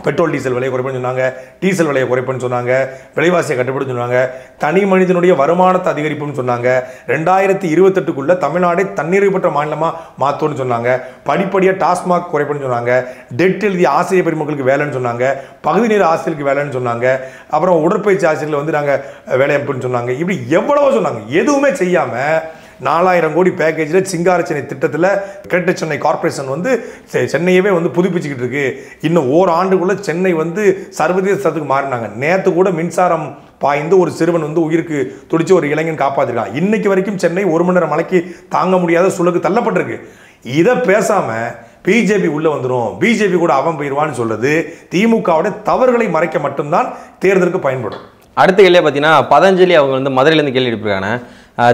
பெட்ரோல் டீசல் விலையை குறைப்புன்னு சொன்னாங்க, டீசல் விலையை குறைப்புன்னு சொன்னாங்க, விலைவாசியை கட்டுப்படுன்னு சொன்னாங்க, தனி மனிதனுடைய வருமானத்தை அதிகரிப்புன்னு சொன்னாங்க, 2028க்குள்ள தமிழ்நாடை தன்னிறைவு பெற்ற மாநிலமாக மாற்றோன்னு சொன்னாங்க, படிப்படியாக டாஸ்மாக் குறைப்புன்னு சொன்னாங்க, டெட் எழுதிய ஆசிரியர் பெருமக்களுக்கு வேலைன்னு சொன்னாங்க, பகுதி நேர ஆசிரியருக்கு வேலைன்னு சொன்னாங்க, அப்புறம் உடற்பயிற்சி ஆசிரியர்கள் வந்து நாங்கள் வேலையமைப்புன்னு சொன்னாங்க. இப்படி எவ்வளவோ சொன்னாங்க. எதுவுமே செய்யாமல் 4000 கோடி பேக்கேஜில் சிங்கார சென்னை திட்டத்தில் கிரேட்டர் சென்னை கார்பரேஷன் வந்து சென்னையவே வந்து புதுப்பிச்சுக்கிட்டு இருக்கு. இன்னும் ஓராண்டுக்குள்ளே சென்னை வந்து சர்வதேச தரத்துக்கு மாறினாங்க. நேற்று கூட மின்சாரம் பாய்ந்து ஒரு சிறுவன் வந்து உயிருக்கு துடிச்சு ஒரு இளைஞன் காப்பாற்றிருக்கான். இன்னைக்கு வரைக்கும் சென்னை 1 மணி நேரம் மழைக்கு தாங்க முடியாத சூழலுக்கு தள்ளப்பட்டிருக்கு. இதை பேசாமல் பிஜேபி உள்ளே வந்துடும், பிஜேபி கூட அவன் போயிடுவான்னு சொல்றது திமுகவோட தவறுகளை மறைக்க மட்டும்தான் தேர்தலுக்கு பயன்படும். அடுத்த கேள்வியை பார்த்தீங்கன்னா பதஞ்சலி அவங்க வந்து மதுரையிலேருந்து கேள்வி எடுப்பிருக்காங்க,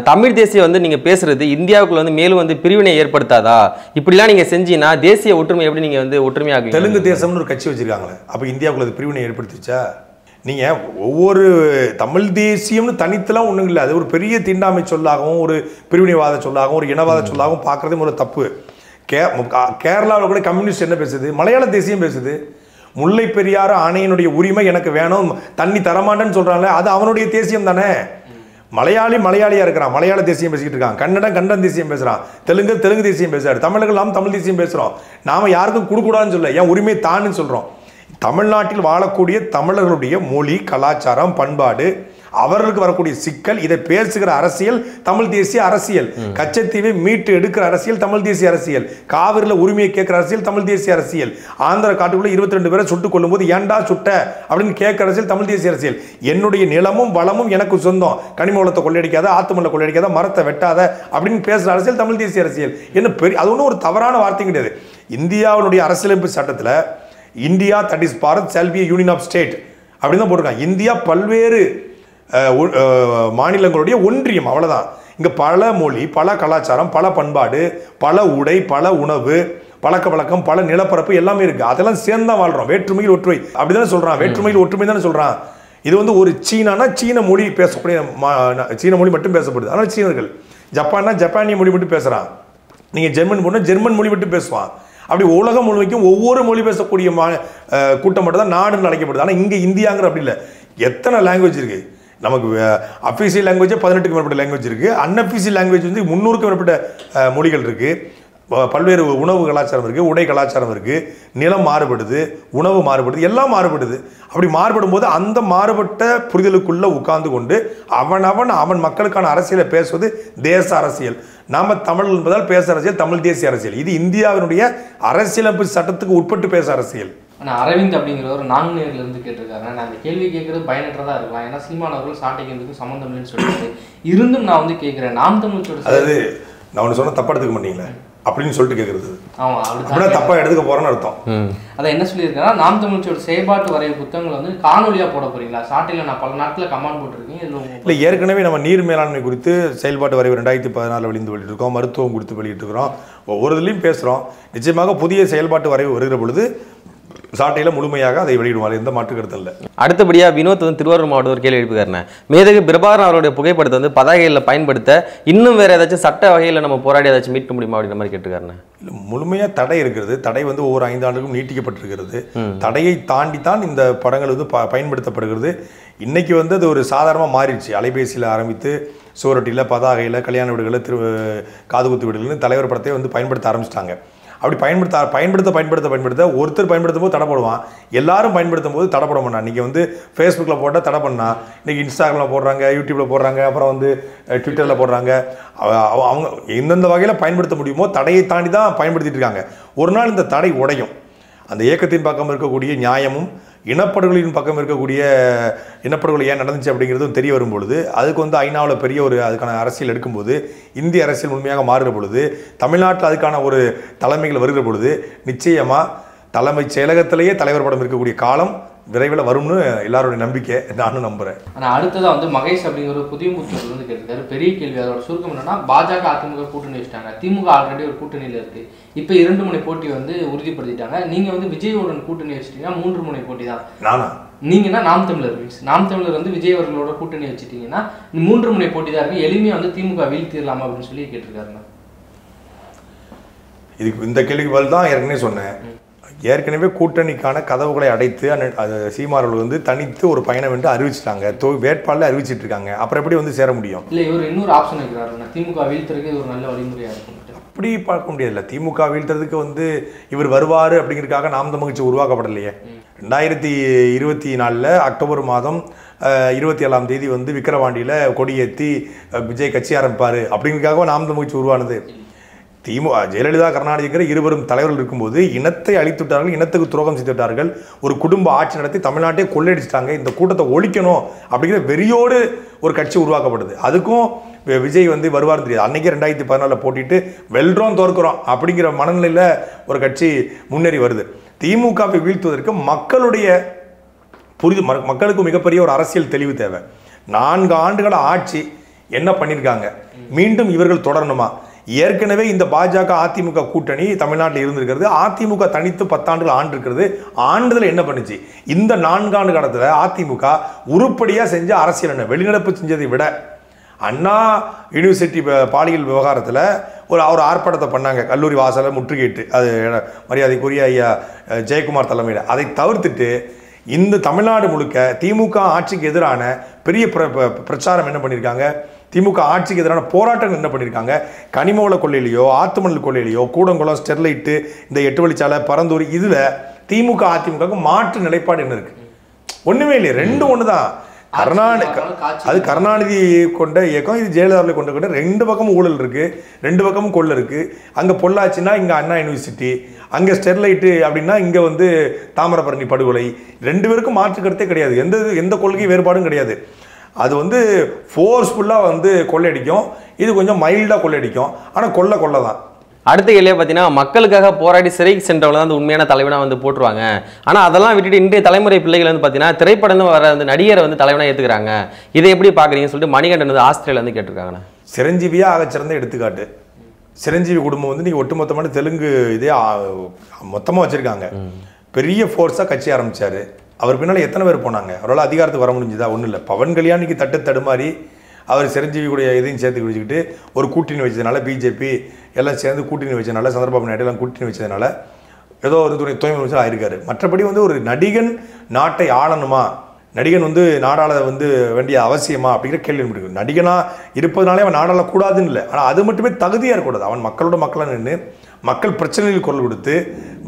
தமிழ் தேசிய வந்து நீங்கள் பேசுறது இந்தியாவுக்குள்ள வந்து மேலும் வந்து பிரிவினை ஏற்படுத்தாதா? இப்படிலாம் நீங்கள் செஞ்சீங்கன்னா தேசிய ஒற்றுமை எப்படி நீங்கள் வந்து ஒற்றுமையாக? தெலுங்கு தேசம்னு ஒரு கட்சி வச்சிருக்காங்களே, அப்போ இந்தியாவுக்குள்ள பிரிவினை ஏற்படுத்திச்சா? நீங்கள் ஒவ்வொரு தமிழ் தேசியம்னு தனித்தெல்லாம் ஒன்றும் இல்லை, அது ஒரு பெரிய தீண்டாமை சொல்லாகவும் ஒரு பிரிவினைவாத சொல்லாகவும் ஒரு இனவாத சொல்லாகவும் பார்க்குறதே ஒரு தப்பு. கேரளாவில் கூட கம்யூனிஸ்ட் என்ன பேசுது? மலையாள தேசியம் பேசுது. முல்லை பெரியாறு அணையினுடைய உரிமை எனக்கு வேணும், தண்ணி தரமாட்டேன்னு சொல்கிறாங்களே, அது அவனுடைய தேசியம் தானே. மலையாளியாக இருக்கிறான், மலையாள தேசியம் பேசிக்கிட்டு இருக்கான், கன்னடம் தேசியம் பேசுகிறான், தெலுங்கு தேசியம் பேசுகிறார், தமிழர்கள் நாம் தமிழ் தேசியம் பேசுகிறோம். நாம் யாருக்கும் கொடுக்கூடாதுன்னு சொல்ல, என் உரிமை தான்னு சொல்கிறோம். தமிழ்நாட்டில் வாழக்கூடிய தமிழர்களுடைய மொழி, கலாச்சாரம், பண்பாடு, அவர்களுக்கு வரக்கூடிய சிக்கல், இதை பேசுகிற அரசியல் தமிழ் தேசிய அரசியல். கச்சத்தீவை மீட்டு எடுக்கிற அரசியல் தமிழ் தேசிய அரசியல். காவிரியில் உரிமையை கேட்கிற அரசியல் தமிழ் தேசிய அரசியல். ஆந்திர காட்டுக்குள்ள 22 பேரை சுட்டுக் கொள்ளும் போது ஏண்டா சுட்ட அப்படின்னு கேட்கிற அரசியல் தமிழ் தேசிய அரசியல். என்னுடைய நிலமும் வளமும் எனக்கு சொந்தம், கனிம வளத்தை கொள்ளையடிக்காத, ஆத்துமல்ல கொள்ளையடிக்காத, மரத்தை வெட்டாத அப்படின்னு பேசுகிற அரசியல் தமிழ் தேசிய அரசியல். என்ன பெரிய, அது ஒன்றும் ஒரு தவறான வார்த்தை கிடையாது. இந்தியாவுடைய அரசியலமைப்பு சட்டத்தில் India that is Bharat shall be a union of state அப்படின்னு தான் போட்டிருக்காங்க. இந்தியா பல்வேறு மாநிலங்களுடைய ஒன்றியம், அவ்வளவுதான். இங்கே பல மொழி, பல கலாச்சாரம், பல பண்பாடு, பல உடை, பல உணவு, பழக்க வழக்கம், பல நிலப்பரப்பு எல்லாமே இருக்குது. அதெல்லாம் சேர்ந்து தான் வாழ்கிறோம். வேற்றுமையில் ஒற்றுமை அப்படி தானே சொல்கிறான். வேற்றுமையில் ஒற்றுமை தானே சொல்கிறான். இது வந்து ஒரு சீனானா சீன மொழி பேசக்கூடிய சீன மொழி மட்டும் பேசப்படுது. ஆனால் சீனர்கள், ஜப்பான்னா ஜப்பானிய மொழி மட்டும் பேசுகிறான். நீங்கள் ஜெர்மன் போனால் ஜெர்மன் மொழி மட்டும் பேசுவான். அப்படி உலகம் முழுமைக்கும் ஒவ்வொரு மொழி பேசக்கூடிய கூட்டம் மட்டும் தான் நாடுன்னு அழைக்கப்படுது. ஆனால் இங்கே இந்தியாங்கிற அப்படி இல்லை. எத்தனை லாங்குவேஜ் இருக்குது நமக்கு. அஃபீஷியல் லாங்குவேஜே 18க்கும் மேற்பட்ட லாங்குவேஜ் இருக்குது. அன்அஃபீஷியல் லாங்குவேஜ் வந்து 300க்கும் மேற்பட்ட மொழிகள் இருக்குது. பல்வேறு உணவு கலாச்சாரம் இருக்குது, உடை கலாச்சாரம் இருக்குது, நிலம் மாறுபடுது, உணவு மாறுபடுது, எல்லாம் மாறுபடுது. அப்படி மாறுபடும் போது அந்த மாறுபட்ட புரிதலுக்குள்ளே உட்கார்ந்து கொண்டு அவன் மக்களுக்கான அரசியலை பேசுவது தேச அரசியல். நாம் தமிழ் என்பதால் பேச அரசியல் தமிழ் தேசிய அரசியல். இது இந்தியாவினுடைய அரசியலமைப்பு சட்டத்துக்கு உட்பட்டு பேச அரசியல். ஆனால் அரவிந்த் அப்படிங்கிறவர் நாங்குநேர்லேருந்து கேட்டிருக்காரு. நான் அந்த கேள்வி கேட்குறது பயனற்றதாக இருக்கலாம். ஏன்னா சீமான் அவர்கள் சாட்டைக்கு சம்மந்தம் இல்லைன்னு சொல்லிட்டு இருந்தும் நான் வந்து கேட்குறேன். நாம் தமிழ் அதாவது நான் ஒன்று சொன்ன தப்பா எடுத்துக்க மாட்டீங்களா அப்படின்னு சொல்லிட்டு கேட்குறது. ஆமாம், அப்படின்னா தப்பாக எடுத்துக்க போகிறேன்னு அர்த்தம். அதை என்ன சொல்லியிருக்கேன்னா, நாம் தமிழ்ச்சியோட செயல்பாட்டு வரைவு புத்தகங்களை வந்து காணொலியாக போட போகிறீங்களா? சாட்டையில் நான் பல நாட்களில் கமெண்ட் போட்டிருக்கேன். இல்லை, ஏற்கனவே நம்ம நீர் மேலாண்மை குறித்து செயல்பாட்டு வரைவு 2014 வெளியிட்டு வெளியிட்டிருக்கோம். மருத்துவம் குறித்து வெளியிட்டிருக்கிறோம். ஒவ்வொரு இதுலையும் பேசுகிறோம். நிச்சயமாக புதிய செயல்பாட்டு வரைவு வருகிற பொழுது சாட்டையில முழுமையாக அதை வெளியிடுவார். எந்த மாற்று கருத்து இல்லை. அடுத்தபடியா வினோத் வந்து திருவாரூர் மாவட்டம் ஒரு கேள்வி எழுப்பிக்காருண்ணே. மேதகு பிரபாகரன் அவருடைய புகைப்படத்தை வந்து பதாகைகளில் பயன்படுத்த இன்னும் வேற ஏதாச்சும் சட்ட வகையில் நம்ம போராடி ஏதாச்சும் மீட்க முடியுமா அப்படின்ற மாதிரி கேட்டுக்காருண்ணே. இல்லை, முழுமையாக தடை இருக்கிறது. தடை வந்து ஒவ்வொரு 5 ஆண்டுக்கும் நீட்டிக்கப்பட்டிருக்கிறது. தடையை தாண்டி தான் இந்த படங்கள் வந்து பயன்படுத்தப்படுகிறது. இன்னைக்கு வந்து அது ஒரு சாதாரணமாக மாறிடுச்சு. அலைபேசியில் ஆரம்பித்து சுவரொட்டியில், பதாகையில், கல்யாண வீடுகளில், காதுகுத்து வீடுகள்னு தலைவர் படத்தை வந்து பயன்படுத்த ஆரம்பிச்சிட்டாங்க. அப்படி பயன்படுத்த ஒருத்தர் பயன்படுத்தும் போது தடை போடுவான், எல்லாரும் பயன்படுத்தும் போது தடை போட மாட்டான். நீங்கள் வந்து ஃபேஸ்புக்கில் போட்டால் தடை பண்ணா, இன்றைக்கி இன்ஸ்டாகிராமில் போடுறாங்க, யூடியூப்பில் போடுறாங்க, அப்புறம் வந்து ட்விட்டரில் போடுறாங்க. அவங்க எந்தெந்த வகையில் பயன்படுத்த முடியுமோ தடையை தாண்டி தான் பயன்படுத்திட்டு இருக்காங்க. ஒரு நாள் இந்த தடை உடையும். அந்த இயக்கத்தின் பக்கம் இருக்கக்கூடிய நியாயமும் இனப்படுகொலின் பக்கம் இருக்கக்கூடிய இனப்படுகொலை ஏன் நடந்துச்சு அப்படிங்கிறதும் தெரிய வரும் பொழுது, அதுக்கு வந்து ஐநாவில் பெரிய ஒரு அதுக்கான அரசியல் எடுக்கும்போது, இந்திய அரசியல் முழுமையாக மாறுகிற பொழுது, தமிழ்நாட்டில் அதுக்கான ஒரு தலைமைகள் வருகிற பொழுது, நிச்சயமாக தலைமைச் செயலகத்திலேயே தலைவர் படம் இருக்கக்கூடிய காலம் விரைவில் வரும்னு எல்லாரோட நம்பிக்கை. நானும் நம்புகிறேன். ஆனால் அடுத்ததாக வந்து மகேஷ் அப்படிங்கிற ஒரு புதிய புத்தகத்தில் வந்து கேட்டிருக்காரு. பெரிய கேள்வி. அதோட சுருக்கம் என்னன்னா, பாஜக அதிமுக கூட்டணி வச்சுட்டாங்க. திமுக ஆல்ரெடி ஒரு கூட்டணியில் இருக்குது. இப்போ 2 முனை போட்டி வந்து உறுதிப்படுத்திட்டாங்க. நீங்கள் வந்து விஜயோட கூட்டணி வச்சுட்டீங்கன்னா 3 முனை போட்டி தான். நானா நீங்கன்னா நாம் தமிழர் மீன்ஸ் நாம் தமிழர் வந்து விஜய் அவர்களோட கூட்டணி வச்சுட்டீங்கன்னா 3 முனை போட்டி தான் இருக்குது. எளிமையாக வந்து திமுக வீழ்த்திடலாமா அப்படின்னு சொல்லி கேட்டிருக்காருண்ணா. இதுக்கு இந்த கேள்விக்கு பதில் தான் ஏற்கனவே சொன்னேன். ஏற்கனவே கூட்டணிக்கான கதவுகளை அடைத்து சீமானவர்கள் வந்து தனித்து ஒரு பயணம் என்று அறிவிச்சிட்டாங்க. வேட்பாளர் அறிவிச்சிட்டு இருக்காங்க. அப்புறம் எப்படி வந்து சேர முடியும்? இல்லை, இவர் இன்னொரு ஆப்ஷன் இருக்கிறாரு. திமுக வீழ்த்துறதுக்கு இது ஒரு நல்ல வழிமுறையாக இருக்கும். அப்படி பார்க்க முடியாதுல்ல. திமுக வீழ்த்துறதுக்கு வந்து இவர் வருவார் அப்படிங்கிறதுக்காக நாம் தமிழ் கட்சி உருவாக்கப்படலையே. 2024 அக்டோபர் மாதம் 27ஆம் தேதி வந்து விக்கிரவாண்டியில் கொடியேற்றி விஜய் கட்சி ஆரம்பிப்பார் அப்படிங்கிறதுக்காக நாம் தமிழ் கட்சி உருவானது. ஜெயலலிதா, கருணாநிதிங்கிற இருவரும் தலைவர்கள் இருக்கும்போது இனத்தை அழித்துவிட்டார்கள், இனத்துக்கு துரோகம் செய்து விட்டார்கள், ஒரு குடும்ப ஆட்சி நடத்தி தமிழ்நாட்டை கொள்ளையடிச்சிட்டாங்க. இந்த கூட்டத்தை ஒழிக்கணும் அப்படிங்கிற வெறியோடு ஒரு கட்சி உருவாக்கப்படுது. அதுக்கும் விஜய் வந்து வருவார் தெரியாது. அன்னைக்கே 2014 போட்டிட்டு வெல்றோம் தோற்கிறோம் அப்படிங்கிற மனநிலையில் ஒரு கட்சி முன்னேறி வருது. திமுகவை வீழ்த்துவதற்கு மக்களுடைய மக்களுக்கு மிகப்பெரிய ஒரு அரசியல் தெளிவு தேவை. 4 ஆண்டுகள ஆட்சி என்ன பண்ணியிருக்காங்க, மீண்டும் இவர்கள் தொடரணுமா? ஏற்கனவே இந்த பாஜக அதிமுக கூட்டணி தமிழ்நாட்டில் இருந்திருக்கிறது. அதிமுக தனித்து 10 ஆண்டுகள் ஆண்டு இருக்கிறது. ஆண்டுதல் என்ன பண்ணுச்சு? இந்த 4 ஆண்டு காலத்தில் அதிமுக உருப்படியாக செஞ்ச அரசியல் என்ன? வெளிநடப்பு செஞ்சதை விட அண்ணா யூனிவர்சிட்டி பாலியல் விவகாரத்தில் ஒரு ஆர்ப்பாட்டத்தை பண்ணாங்க. கல்லூரி வாசலை முற்றுகையிட்டு, அது மரியாதைக்குரிய ஐயா ஜெயக்குமார் தலைமையில். அதை தவிர்த்துட்டு இந்த தமிழ்நாடு முழுக்க திமுக ஆட்சிக்கு எதிரான பெரிய பிரச்சாரம் என்ன பண்ணியிருக்காங்க? திமுக ஆட்சிக்கு எதிரான போராட்டங்கள் என்ன பண்ணியிருக்காங்க? கனிமவள கொள்ளையிலையோ, ஆத்துமணல் கொள்ளையிலையோ, கூடங்குளம், ஸ்டெர்லைட்டு, இந்த 8 வழிச்சாலை, பரந்தூர், இதில் திமுக அதிமுக மாற்று நிலைப்பாடு என்ன இருக்கு? ஒன்றுமே இல்லை. 2 ஒன்று தான். அது கருணாநிதி கொண்ட இயக்கம், இது ஜெயலலிதாவில் கொண்ட 2 பக்கமும் ஊழல் இருக்கு, 2 பக்கமும் கொள்ளை இருக்கு. அங்கே பொள்ளாச்சின்னா இங்கே அண்ணா யூனிவர்சிட்டி, அங்கே ஸ்டெர்லைட்டு அப்படின்னா இங்கே வந்து தாமிரபரணி படுகொலை. 2 பேருக்கும் மாற்று கருத்தே கிடையாது. எந்த கொள்கை வேறுபாடும் கிடையாது. அது வந்து ஃபோர்ஸ்ஃபுல்லாக வந்து கொள்ளையடிக்கும், இது கொஞ்சம் மைல்டாக கொள்ளையடிக்கும். ஆனால் கொள்ளை தான். அடுத்த கேள்வியாக பார்த்தீங்கன்னா, மக்களுக்காக போராடி சிறைக்கு சென்றவங்க தான் அந்த உண்மையான தலைவனாக வந்து போட்டுருவாங்க. ஆனால் அதெல்லாம் விட்டுட்டு இன்றைய தலைமுறை பிள்ளைகள் வந்து பார்த்தீங்கன்னா திரைப்படம் வர அந்த நடிகரை வந்து தலைவனாக ஏற்றுக்கிறாங்க. இதை எப்படி பார்க்குறீங்கன்னு சொல்லிட்டு மணிகண்டன் வந்து ஆஸ்திரேலியா வந்து கேட்டிருக்காங்கண்ணா. சிரஞ்சீவியா ஆகச்சிறந்த எடுத்துக்காட்டு. சிரஞ்சீவி குடும்பம் வந்து நீங்கள் ஒட்டுமொத்தமான தெலுங்கு இதே மொத்தமாக வச்சுருக்காங்க. பெரிய ஃபோர்ஸாக கட்சி ஆரம்பித்தார். அவர் பின்னால் எத்தனை பேர் போனாங்க? அவரால் அதிகாரத்துக்கு வர முடிஞ்சுதா? ஒன்றும் இல்லை. பவன் கல்யாணிக்கு தடுமாறி அவர் சிரஞ்சீவி கூட இதையும் சேர்த்து குடிச்சிக்கிட்டு ஒரு கூட்டணி வச்சதுனால, பிஜேபி எல்லாம் சேர்ந்து கூட்டணி வச்சதுனால, சந்திரபாபு நாயுடு எல்லாம் கூட்டணி வச்சதுனால ஏதோ ஒரு தூய்மை அமைச்சர் ஆயிருக்காரு. மற்றபடி வந்து ஒரு நடிகன் நாட்டை ஆளணுமா, நடிகன் வந்து நாடாள வந்து வேண்டிய அவசியமா அப்படிங்கிற கேள்வி முடியும். நடிகனாக இருப்பதனாலே அவன் நாடாளக்கூடாதுன்னு இல்லை, ஆனால் அது மட்டுமே தகுதியாக இருக்கக்கூடாது. அவன் மக்களோட மக்களாக நின்று மக்கள் பிரச்சனைகள் குரல் கொடுத்து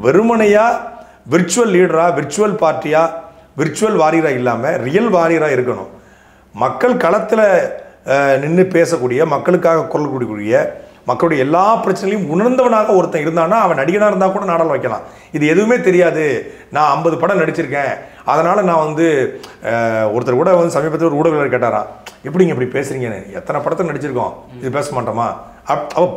வெறுமனையாக விர்ச்சுவல் லீடராக, விர்ச்சுவல் பார்ட்டியாக, விர்ச்சுவல் வாரியராக இல்லாமல் ரியல் வாரியராக இருக்கணும். மக்கள் களத்தில் நின்று பேசக்கூடிய, மக்களுக்காக குரல் கொடுக்கக்கூடிய, மக்களுடைய எல்லா பிரச்சனையும் உணர்ந்தவனாக ஒருத்தன் இருந்தான்னா அவன் நடிகனாக இருந்தால் கூட நாடாள வைக்கலாம். இது எதுவுமே தெரியாது, நான் 50 படம் நடிச்சிருக்கேன், அதனால் நான் வந்து ஒருத்தர் கூட வந்து சமீபத்தில் ஒரு ஊடகங்கள் கேட்டாராம், எப்படிங்க இப்படி பேசுகிறீங்கன்னு, எத்தனை படத்தை நடிச்சிருக்கோம், இது பேச மாட்டோமா?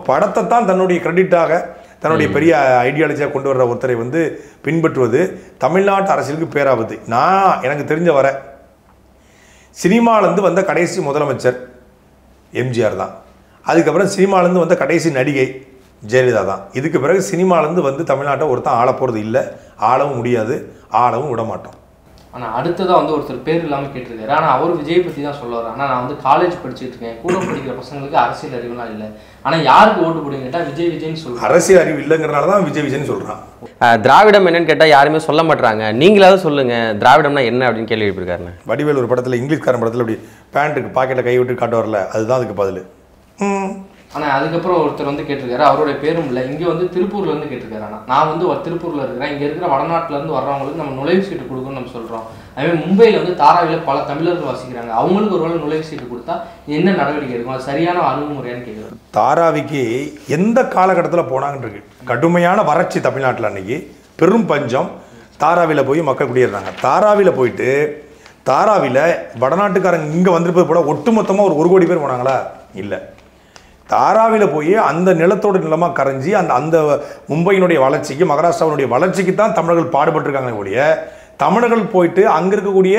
படத்தை தான் தன்னுடைய கிரெடிட்டாக, தன்னுடைய பெரிய ஐடியாலஜியாக கொண்டு வர்ற ஒருத்தரை வந்து பின்பற்றுவது தமிழ்நாட்டு அரசியலுக்கு பேராபத்து. நான் எனக்கு தெரிஞ்ச வர சினிமாலேருந்து வந்த கடைசி முதலமைச்சர் எம்ஜிஆர் தான். அதுக்கப்புறம் சினிமாலேருந்து வந்த கடைசி நடிகை ஜெயலலிதா தான். இதுக்கு பிறகு சினிமாலேருந்து வந்து தமிழ்நாட்டை ஒருத்தன் ஆள போகிறது இல்லை, ஆளவும் முடியாது, ஆளவும் விட மாட்டோம். ஆனால் அடுத்ததாக வந்து ஒருத்தர் பேர் இல்லாமல் கேட்டிருக்காரு. ஆனால் அவர் விஜய் பற்றி தான் சொல்லுவார். ஆனால் நான் வந்து காலேஜ் படிச்சுட்டு இருக்கேன், கூட படிக்கிற பசங்களுக்கு அரசியல் அறிவுலாம் இல்லை, ஆனால் யாருக்கு ஓட்டு போடுங்க கேட்டால் விஜய்னு சொல்லுவாங்க. அரசியல் அறிவு இல்லைங்கிறனால தான் விஜய்னு சொல்கிறான். திராவிடம் என்னன்னு கேட்டால் யாருமே சொல்ல மாட்டாங்க, நீங்களாவது சொல்லுங்க திராவிடம்னா என்ன அப்படின்னு கேள்வி எழுப்பியிருக்காருண்ணே. வடிவேல் ஒரு படத்தில், இங்கிலீஷ்காரன் படத்தில் அப்படி பேண்ட்டுக்கு பாக்கெட்டில் கை விட்டு காட்டு வரல, அதுதான் அதுக்கு பதில். ஆனால் அதுக்கப்புறம் ஒருத்தர் வந்து கேட்டிருக்காரு, அவருடைய பேரும் இல்லை, இங்கே வந்து திருப்பூர்லேருந்து கேட்டிருக்காரு. ஆனால் நான் வந்து திருப்பூரில் இருக்கிறேன், இங்கே இருக்கிற வடநாட்டிலேருந்து வர்றவங்களுக்கு நம்ம நுழைவு சீட்டு கொடுக்கணும்னு நம்ம சொல்கிறோம். அதுமாதிரி மும்பையில் வந்து தாராவியில் பல தமிழர்கள் வசிக்கிறாங்க, அவங்களுக்கு ஒரு வேளை நுழைவு சீட்டு கொடுத்தா என்ன நடவடிக்கை இருக்கும், அது சரியான அணுகுமுறையான்னு கேட்குறாரு. தாராவிக்கு எந்த காலகட்டத்தில் போனாங்கன்றது, கடுமையான வறட்சி தமிழ்நாட்டில் அன்னைக்கு, பெரும் பஞ்சம். தாராவியில் போய் மக்கள் குடியேறாங்க. தாராவியில் போயிட்டு தாராவியில் வடநாட்டுக்காரங்க இங்கே வந்திருப்பது போல ஒட்டுமொத்தமாக ஒரு கோடி பேர் போனாங்களா? இல்லை. தாராவியில் போய் அந்த நிலத்தோட நிலமாக கரைஞ்சி அந்த மும்பையினுடைய வளர்ச்சிக்கு, மகாராஷ்டிராவினுடைய வளர்ச்சிக்கு தான் தமிழர்கள் பாடுபட்டுருக்காங்க ஒழிய, தமிழர்கள் போயிட்டு அங்கே இருக்கக்கூடிய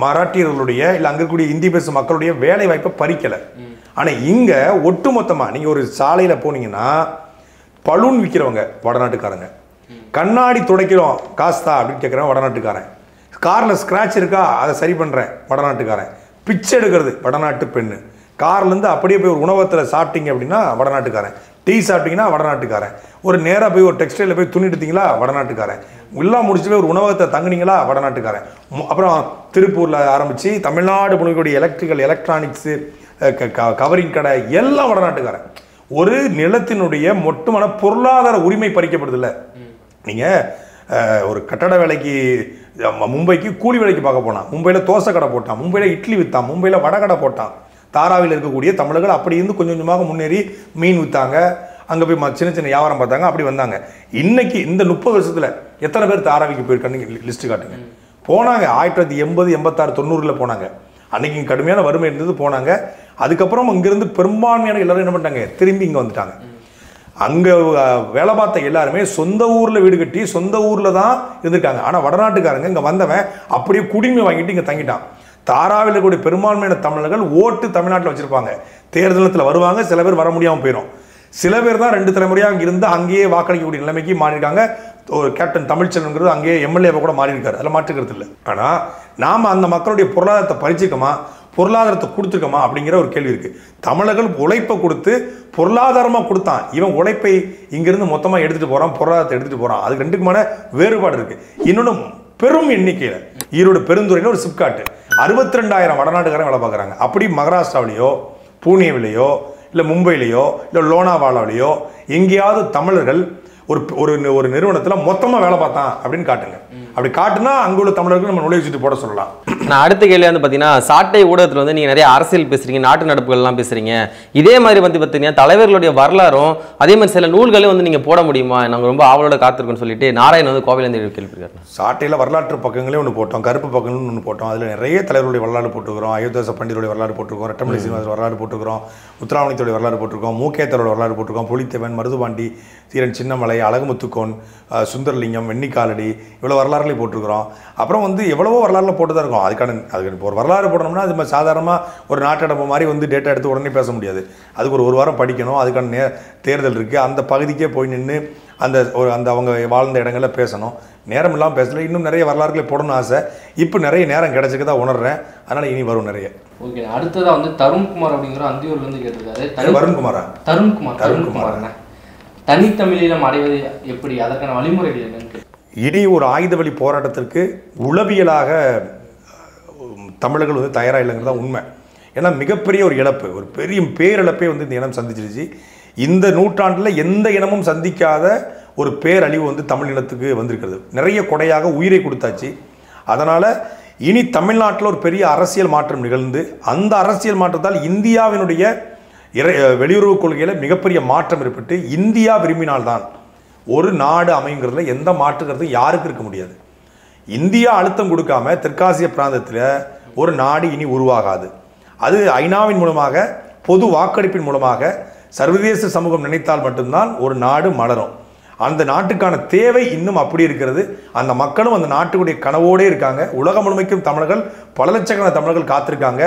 மராட்டியர்களுடைய இல்லை அங்கே இருக்கக்கூடிய இந்தி பேசும் மக்களுடைய வேலை வாய்ப்பை பறிக்கலை. ஆனால் இங்கே ஒட்டுமொத்தமாக நீங்கள் ஒரு சாலையில் போனீங்கன்னா பலூன் விற்கிறவங்க வடநாட்டுக்காரங்க, கண்ணாடி துடைக்கிறோம் காஸ்தா அப்படின்னு கேட்குறவன் வடநாட்டுக்காரன், காரில் ஸ்க்ராட்ச் இருக்கா அதை சரி பண்ணுறேன் வடநாட்டுக்காரன், பிச்சை எடுக்கிறது வடநாட்டு பெண்ணு, கார்லேருந்து அப்படியே போய் ஒரு உணவகத்தில் சாப்பிட்டீங்க அப்படின்னா வடநாட்டுக்காரன், டீ சாப்பிட்டீங்கன்னா வடநாட்டுக்காரன், ஒரு நேராக போய் ஒரு டெக்ஸ்டைலில் போய் துணி எடுத்தீங்களா வடநாட்டுக்காரன், எல்லாம் முடிச்சு போய் ஒரு உணவகத்தை தங்குனீங்களா வடநாட்டுக்காரன். அப்புறம் திருப்பூரில் ஆரம்பித்து தமிழ்நாடு முழுக்கூடிய எலக்ட்ரிக்கல், எலக்ட்ரானிக்ஸு, கவரிங் கடை எல்லாம் வடநாட்டுக்காரன். ஒரு நிலத்தினுடைய மொத்தமான பொருளாதார உரிமை பறிக்கப்படுதில்ல. நீங்கள் ஒரு கட்டட வேலைக்கு மும்பைக்கு கூலி வேலைக்கு பார்க்க போனான், மும்பையில் தோசை கடை போட்டான், மும்பையில் இட்லி விற்றான், மும்பையில் வடகடை போட்டான். தாராவில் இருக்கக்கூடிய தமிழர்கள் அப்படி இருந்து கொஞ்சம் கொஞ்சமாக முன்னேறி மீன் விற்றாங்க, அங்கே போய் சின்ன சின்ன வியாபாரம் பார்த்தாங்க, அப்படி வந்தாங்க. இன்னைக்கு இந்த 30 வருஷத்தில் எத்தனை பேர் தாராவிக்கு போயிருக்காங்க லிஸ்ட்டு காட்டுங்க. போனாங்க 1980, 86, 90 போனாங்க. அன்னைக்கு கடுமையான வறுமை இருந்தது, போனாங்க. அதுக்கப்புறம் இங்கேருந்து பெரும்பான்மையான எல்லாரும் என்ன பண்ணிட்டாங்க, திரும்பி இங்கே வந்துட்டாங்க. அங்கே வேலை பார்த்த எல்லாருமே சொந்த ஊரில் வீடு கட்டி சொந்த ஊரில் தான் இருந்திருக்காங்க. ஆனால் வடநாட்டுக்காரங்க இங்கே வந்தவன் அப்படியே குடிமை வாங்கிட்டு இங்கே தங்கிட்டான். தாராவில் இருக்கக்கூடிய பெரும்பான்மையான தமிழர்கள் ஓட்டு தமிழ்நாட்டில் வச்சுருப்பாங்க, தேர்தலத்தில் வருவாங்க, சில பேர் வர முடியாமல் போயிடும், சில பேர் தான் 2 தலைமுறையாக அங்கே இருந்து அங்கேயே வாக்களிக்கக்கூடிய நிலைமைக்கு மாறியிருக்காங்க. ஒரு கேப்டன் தமிழ்ச்செல்வன்கிறது அங்கேயே எம்எல்ஏவை கூட மாறி இருக்காரு, அதில் மாற்றுக்கிறது இல்லை. ஆனால் நாம் அந்த மக்களுடைய பொருளாதாரத்தை பறிச்சிருக்கோமா, பொருளாதாரத்தை கொடுத்துருக்கோமா அப்படிங்கிற ஒரு கேள்வி இருக்குது. தமிழர்கள் உழைப்பை கொடுத்து பொருளாதாரமாக கொடுத்தான், இவன் உழைப்பை இங்கேருந்து மொத்தமாக எடுத்துகிட்டு போகிறான், பொருளாதாரத்தை எடுத்துகிட்டு போகிறான். அதுக்கு 2க்குமான வேறுபாடு இருக்குது. இன்னொன்று பெரும் எண்ணிக்கையில் ஈரோடு பெருந்துறையில் ஒரு சிப்காட்டு 62,000 வடநாட்டுக்காரன் வேலை பார்க்குறாங்க. அப்படி மகாராஷ்டிராவிலேயோ பூனேவிலேயோ இல்லை மும்பையிலேயோ இல்லை லோனாவாலாவிலேயோ எங்கேயாவது தமிழர்கள் ஒரு நிறுவனத்தில் மொத்தமாக வேலை பார்த்தான் அப்படின்னு காட்டுங்க. அப்படி காட்டுனா அங்குள்ள தமிழர்கள் நம்ம நுழைச்சிட்டு போட சொல்லலாம். நான் அடுத்த கேள்வி வந்து பார்த்தீங்கன்னா, சாட்டை ஊடகத்தில் வந்து நீங்கள் நிறைய அரசியல் பேசுறீங்க, நாட்டு நடப்புகள்லாம் பேசுறீங்க, இதே மாதிரி வந்து பார்த்தீங்கன்னா தலைவர்களுடைய வரலாறும் அதே மாதிரி சில நூல்களையும் வந்து நீங்கள் போட முடியுமா, நாங்கள் ரொம்ப ஆவலோட காத்திருக்கோன்னு சொல்லிட்டு நாராயண் வந்து கோவிலேருந்து கேள்விருக்காரு. சாட்டையில் வரலாற்று பக்கங்களே ஒன்று போட்டோம், கருப்பு பக்கங்கள்னு ஒன்று போட்டோம். அதில் நிறைய தலைவருடைய வரலாறு போட்டுக்கிறோம், அயோத்தியாச பண்டிதருடைய வரலாறு போட்டிருக்கோம், ரெட்டமலை சீனிவாசன் வரலாறு போட்டுக்கிறோம், முத்துராமலிங்கத்தோட வரலாறு போட்டிருக்கோம், மூக்கேத்தரோட வரலாறு போட்டிருக்கோம், புலித்தேவன், மருதுபாண்டி, தீரன் சின்னமலை, அழகுமுத்துக்கோன், சுந்தரலிங்கம், வெண்ணிக்காலடி, இவ்வளோ வரலாறுலையும் போட்டிருக்கிறோம். அப்புறம் வந்து எவ்வளவோ வரலாறுல போட்டு தான் இருக்கோம். அதுக்கு ஒரு வரலாறு போடணும்னா அது சாதாரணமாக ஒரு நாட்டடப்பு மாதிரி வந்து டேட்டா எடுத்து உடனே பேச முடியாது. அதுக்கு ஒரு வாரம் படிக்கணும். அதுக்கான தேர்தல் இருக்குது. அந்த பகுதிக்கே போய் நின்று அந்த அவங்க வாழ்ந்த இடங்களில் பேசணும். நேரம் இல்லாமல் பேசல. இன்னும் நிறைய வரலாறுகளை போடணும்னு ஆசை. இப்போ நிறைய நேரம் கிடைச்சிக்க தான் உணர்றேன். அதனால் இனி வரும் நிறைய. ஓகே, அடுத்ததாக வந்து தருண்குமார் அப்படிங்கிற அந்தியூர்லேருந்து கேட்டிருக்காரு. வருண்குமாரா? தருண்குமார் தனித்தமிழீழம் அடைவது எப்படி, அதற்கான வழிமுறைகள் என்னன்னு. இனி ஒரு ஆயுத வழி போராட்டத்திற்கு உளவியலாக தமிழர்கள் வந்து தயாராக இல்லைங்கிறது தான் உண்மை. ஏன்னா மிகப்பெரிய ஒரு இழப்பு, ஒரு பெரிய பேரிழப்பை வந்து இந்த இனம் சந்திச்சிருச்சு. இந்த நூற்றாண்டில் எந்த இனமும் சந்திக்காத ஒரு பேரழிவு வந்து தமிழ் இனத்துக்கு வந்திருக்கிறது. நிறைய கொடையாக உயிரை கொடுத்தாச்சு. அதனால் இனி தமிழ்நாட்டில் ஒரு பெரிய அரசியல் மாற்றம் நிகழ்ந்து அந்த அரசியல் மாற்றத்தால் இந்தியாவினுடைய வெளியுறவு கொள்கையில் மிகப்பெரிய மாற்றம் ஏற்பட்டு இந்தியா விரும்பினால்தான் ஒரு நாடு அமைங்கிறதுல எந்த மாற்றுக்கிறதும் யாருக்கு இருக்க முடியாது. இந்தியா அழுத்தம் கொடுக்காம தெற்காசிய பிராந்தத்தில் ஒரு நாடு இனி உருவாகாது. அது ஐநாவின் மூலமாக, பொது வாக்கெடுப்பின் மூலமாக, சர்வதேச சமூகம் நினைத்தால் மட்டும்தான் ஒரு நாடு மலரும். அந்த நாட்டுக்கான தேவை இன்னும் அப்படி இருக்கிறது. அந்த மக்களும் அந்த நாட்டுடைய கனவோடே இருக்காங்க. உலகம் முழுமைக்கும் தமிழர்கள், பல லட்சக்கணக்கான தமிழர்கள் காத்திருக்காங்க.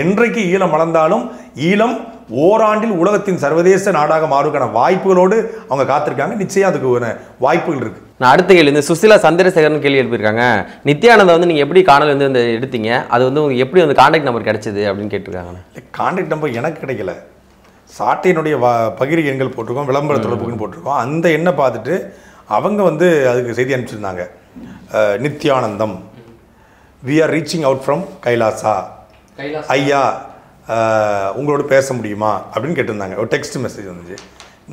என்றைக்கு ஈழம் வளர்ந்தாலும் ஈழம் ஓராண்டில் உலகத்தின் சர்வதேச நாடாக மாறுவதற்கான வாய்ப்புகளோடு அவங்க காத்திருக்காங்க. நிச்சயம் அதுக்கு ஒரு வாய்ப்புகள் இருக்கு. நான் அடுத்த கேள்வி, இந்த சுசிலா சந்திரசேகரன் கேள்வி எழுப்பியிருக்காங்க. நித்யானந்தா வந்து நீங்கள் எப்படி காணல் வந்து எடுத்தீங்க, அது வந்து உங்களுக்கு எப்படி வந்து கான்டாக்ட் நம்பர் கிடைச்சது அப்படின்னு கேட்டிருக்காங்க. கான்டாக்ட் நம்பர் எனக்கு கிடைக்கல. சாட்டையினுடைய பகிர்வு எண்கள் போட்டிருக்கோம், விளம்பர தொடர்புன்னு போட்டிருக்கோம். அந்த எண்ணை பார்த்துட்டு அவங்க வந்து அதுக்கு செய்தி அனுப்பிச்சிருந்தாங்க. Nithyanandam, we are reaching out from Kailasa, ஐயா உங்களோட பேச முடியுமா அப்படின்னு கேட்டிருந்தாங்க. ஒரு டெக்ஸ்ட் மெசேஜ் வந்துச்சு.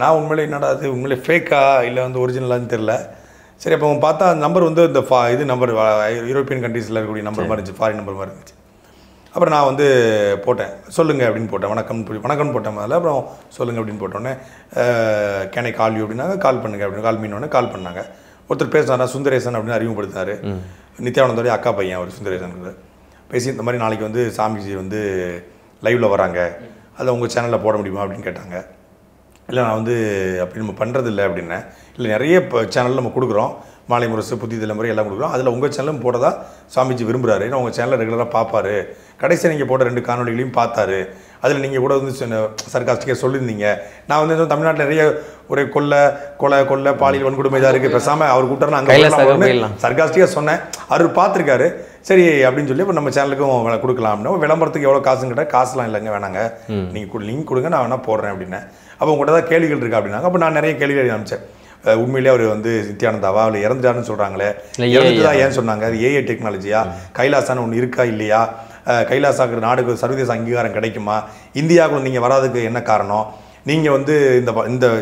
நான் உண்மையிலே என்னடா அது உண்மையிலே ஃபேக்கா இல்லை வந்து ஒரிஜினலான்னு தெரில. சரி, அப்போ பார்த்தா அந்த நம்பர் வந்து இந்த இது நம்பர் யூரோப்பியன் கண்ட்ரீஸில் இருக்கக்கூடிய நம்பர் மாதிரி இருந்துச்சு, ஃபாரின் நம்பர் மாதிரி இருந்துச்சு. அப்புறம் நான் வந்து போட்டேன், சொல்லுங்கள் அப்படின்னு போட்டேன். வணக்கம்னு போட்டேன் முதல்ல. அப்புறம் சொல்லுங்கள் அப்படின்னு போட்டோன்னே கேன் ஐ கால் யூ அப்படின்னாங்க. கால் பண்ணுங்க அப்படின்னு கால் மீனோடனே கால் பண்ணாங்க. ஒருத்தர் பேசினாரா, சுந்தரேசன் அப்படின்னு அறிமுகப்படுத்தினார். நித்யானந்தோடைய அக்கா பையன் அவர் சுந்தரேசன் பேசி இந்த மாதிரி நாளைக்கு வந்து சாமிஜி வந்து லைவில் வராங்க, அதை உங்கள் சேனலில் போட முடியுமா அப்படின்னு கேட்டாங்க. இல்லை நான் வந்து அப்படி நம்ம பண்ணுறதில்லை அப்படின்னேன். இல்லை நிறைய இப்போ சேனலில் நம்ம கொடுக்குறோம், மாலை முரசு, புதிய தலைமுறை எல்லாம் கொடுக்குறோம். அதில் உங்கள் சேனலும் போட தான் சாமிஜி விரும்புகிறாரு. ஏன்னா உங்கள் சேனலில் ரெகுலராக பார்ப்பார். கடைசியாக நீங்கள் போட்ட 2 காணொலிகளையும் பார்த்தாரு. அதில் நீங்கள் கூட வந்து சர்காஸ்டிக்காக சொல்லியிருந்தீங்க. நான் வந்து தமிழ்நாட்டில் நிறைய ஒரு கொலை பாலியல் வன்கொடுமை இதாக இருக்குது, பேசாமல் அவர் கூட்டாரு அங்கே சர்காஸ்டிக்காக சொன்னேன். அவர் பார்த்துருக்காரு. சரி அப்படின்னு சொல்லி இப்போ நம்ம சேனலுக்கும் கொடுக்கலாம் அப்படின்னா, விளம்பரத்துக்கு எவ்வளோ காசுன்னு கேட்டால் காசுலாம் இல்லைங்க, வேணாங்க, நீங்கள் லிங்க் கொடுங்க, நான் வேணால் போடுறேன் அப்படின்னேன். அப்போ உங்கள்கிட்ட தான் கேள்விகள் இருக்கா அப்படின்னாங்க. அப்போ நான் நிறைய கேள்விகள் அனுப்பிச்சேன். உண்மையிலே அவர் வந்து நித்யானந்தாவா, அவர் இறந்துட்டாருன்னு சொல்கிறாங்களே, இறந்துதான் ஏன் சொன்னாங்க, அது ஏஐ டெக்னாலஜியா, கைலாசான்னு ஒன்று இருக்கா இல்லையா, கைலாசாக்குற நாடுக்கு சர்வதேச அங்கீகாரம் கிடைக்குமா, இந்தியாவுக்குள்ள நீங்கள் வராதுக்கு என்ன காரணம், நீங்கள் வந்து இந்த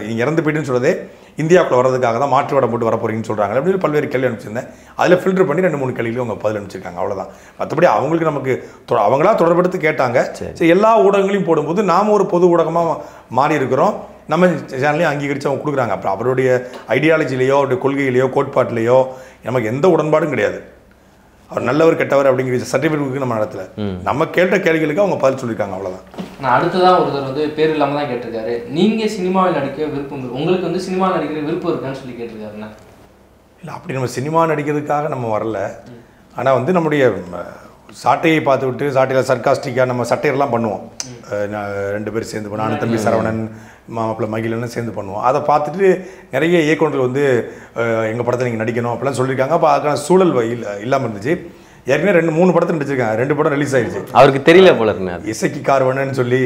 நீங்கள் இறந்து போயிட்டுன்னு சொல்கிறதே இந்தியாவுக்குள்ள வர்றதுக்காக தான் மாற்று வடம் போட்டு வரப்போறீங்கன்னு சொல்கிறாங்க அப்படின்னு பல்வேறு கேள்வி அனுப்பிச்சிருந்தேன். அதில் ஃபில்டர் பண்ணி 2-3 கேள்விகளும் அவங்க பதில் அனுப்பிச்சிருக்காங்க. அவ்வளோதான். மற்றபடி அவங்களுக்கு நமக்கு அவங்களா தொடர்படுத்தி கேட்டாங்க. சரி, எல்லா ஊடகங்களையும் போடும்போது நாம் ஒரு பொது ஊடகமாக மாறி இருக்கிறோம். நம்ம சேனல்லையும் அங்கீகரித்து அவங்க கொடுக்குறாங்க. அப்புறம் அவருடைய ஐடியாலஜிலேயோ, அவருடைய கொள்கையிலையோ, கோட்பாட்டிலேயோ நமக்கு எந்த உடன்பாடும் கிடையாது. அவர் நல்லவர் கெட்டவர் அப்படிங்கிற சர்டிஃபிகேட் நம்ம நடத்தல. நம்ம கேட்ட கேள்விகளுக்கு அவங்க பதில் சொல்லியிருக்காங்க. அவ்வளோதான். நான் அடுத்ததான் ஒருத்தர் வந்து பேர் இல்லாமல் தான் கேட்டிருக்காரு, நீங்கள் சினிமாவில் நடிக்க விருப்பம், உங்களுக்கு வந்து சினிமாவில் நடிக்கிற விருப்பம் இருக்கான்னு சொல்லி கேட்டிருக்காருண்ணா. இல்லை, அப்படி நம்ம சினிமா நடிக்கிறதுக்காக நம்ம வரல. ஆனால் வந்து நம்முடைய சாட்டையை பார்த்து விட்டு சாட்டையில் சர்காஸ்டிக்காக நம்ம சட்டையெல்லாம் பண்ணுவோம். 2 பேர் சேர்ந்து பண்ணுவோம். நானும் தம்பி சரவணன், மாப்பிள்ளை மகிழன்னு சேர்ந்து பண்ணுவோம். அதை பார்த்துட்டு நிறைய இயக்குநர்கள் வந்து எங்கள் படத்தை நீங்கள் நடிக்கணும் அப்படிலாம் சொல்லியிருக்காங்க. அப்போ அதுக்கான சூழல் இல்லாமல் இருந்துச்சு. ஏற்கனவே 2-3 படத்தை நடிச்சிருக்காங்க. 2 படம் ரிலீஸ் ஆயிடுச்சு. அவருக்கு தெரியல போல இருக்கு. இசைக்கு கார்வனன்னு சொல்லி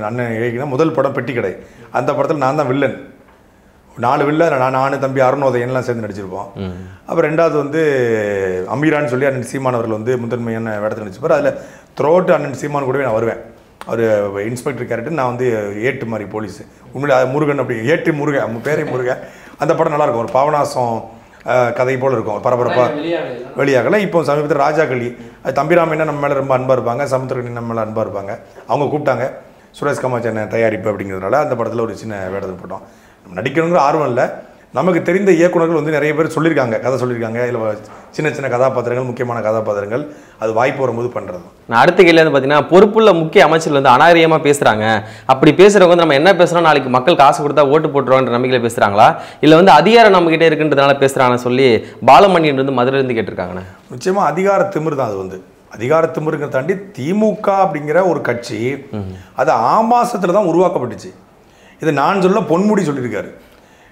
அண்ணன் இயக்கினா முதல் படம் பெட்டி கடை. அந்த படத்தில் நான் தான் வில்லன். 4 வில்லன், நானும் தம்பி அருணோதயன்லாம் சேர்ந்து நடிச்சிருப்போம். அப்புறம் 2வது வந்து அமீரான்னு சொல்லி அண்ணன் சீமான் அவர்கள் வந்து முதன்மையான வேடத்தில் நடிச்சிருப்பார். அதில் த்ரோட்டு அண்ணன் சீமான் கூடவே நான் வருவேன். அவர் இன்ஸ்பெக்டர் கேரக்டர், நான் வந்து ஏட்டு மாதிரி போலீஸ். உண்மையிலே முருகன் அப்படி ஏட்டு முருகன், அவங்க பேரே முருகன். அந்த படம் நல்லாயிருக்கும். ஒரு பாவனாசம் கதை போல் இருக்கும், பரபரப்பாக வெளியாகலை. இப்போ சமீபத்தில் ராஜாக்களி, அது தம்பிராமன் நம்ம மேலே ரொம்ப அன்பாக இருப்பாங்க, சமுத்திரக்கணி நம்ம மேலே அன்பாக இருப்பாங்க. அவங்க கூப்பிட்டாங்க, சுரேஷ் கமாச்சன் தயாரிப்பு அப்படிங்கிறதுனால அந்த படத்தில் ஒரு சின்ன வேடத்தை போட்டோம். நடிக்கணுங்கிற ஆர்வம் இல்லை. நமக்கு தெரிந்த இயக்குநர்கள் வந்து நிறைய பேர் சொல்லியிருக்காங்க, கதை சொல்லியிருக்காங்க. இல்லை சின்ன சின்ன கதாபாத்திரங்கள், முக்கியமான கதாபாத்திரங்கள், அது வாய்ப்பு வரும்போது பண்ணுறது. நான் அடுத்த கேள்வி வந்து பார்த்தீங்கன்னா, பொறுப்புள்ள முக்கிய அமைச்சர்கள் வந்து அநாகரிகமாக பேசுகிறாங்க. அப்படி பேசுகிறவங்க வந்து நம்ம என்ன பேசுகிறோம், நாளைக்கு மக்கள் காசு கொடுத்தா ஓட்டு போட்டுருவான்ற நம்பிக்கையில் பேசுகிறாங்களா, இல்லை வந்து அதிகாரம் நம்மகிட்ட இருக்குன்றதுனால பேசுகிறாங்கன்னு சொல்லி பாலமணியன் வந்து மதுரையிலேருந்து கேட்டிருக்காங்கண்ணே. நிச்சயமாக அதிகார திமிர் தான் அது. வந்து அதிகார திமிருங்க தாண்டி திமுக அப்படிங்கிற ஒரு கட்சி அது ஆபாசத்தில் தான் உருவாக்கப்பட்டுச்சு. இது நான் சொல்ல பொன்முடி சொல்லியிருக்காரு.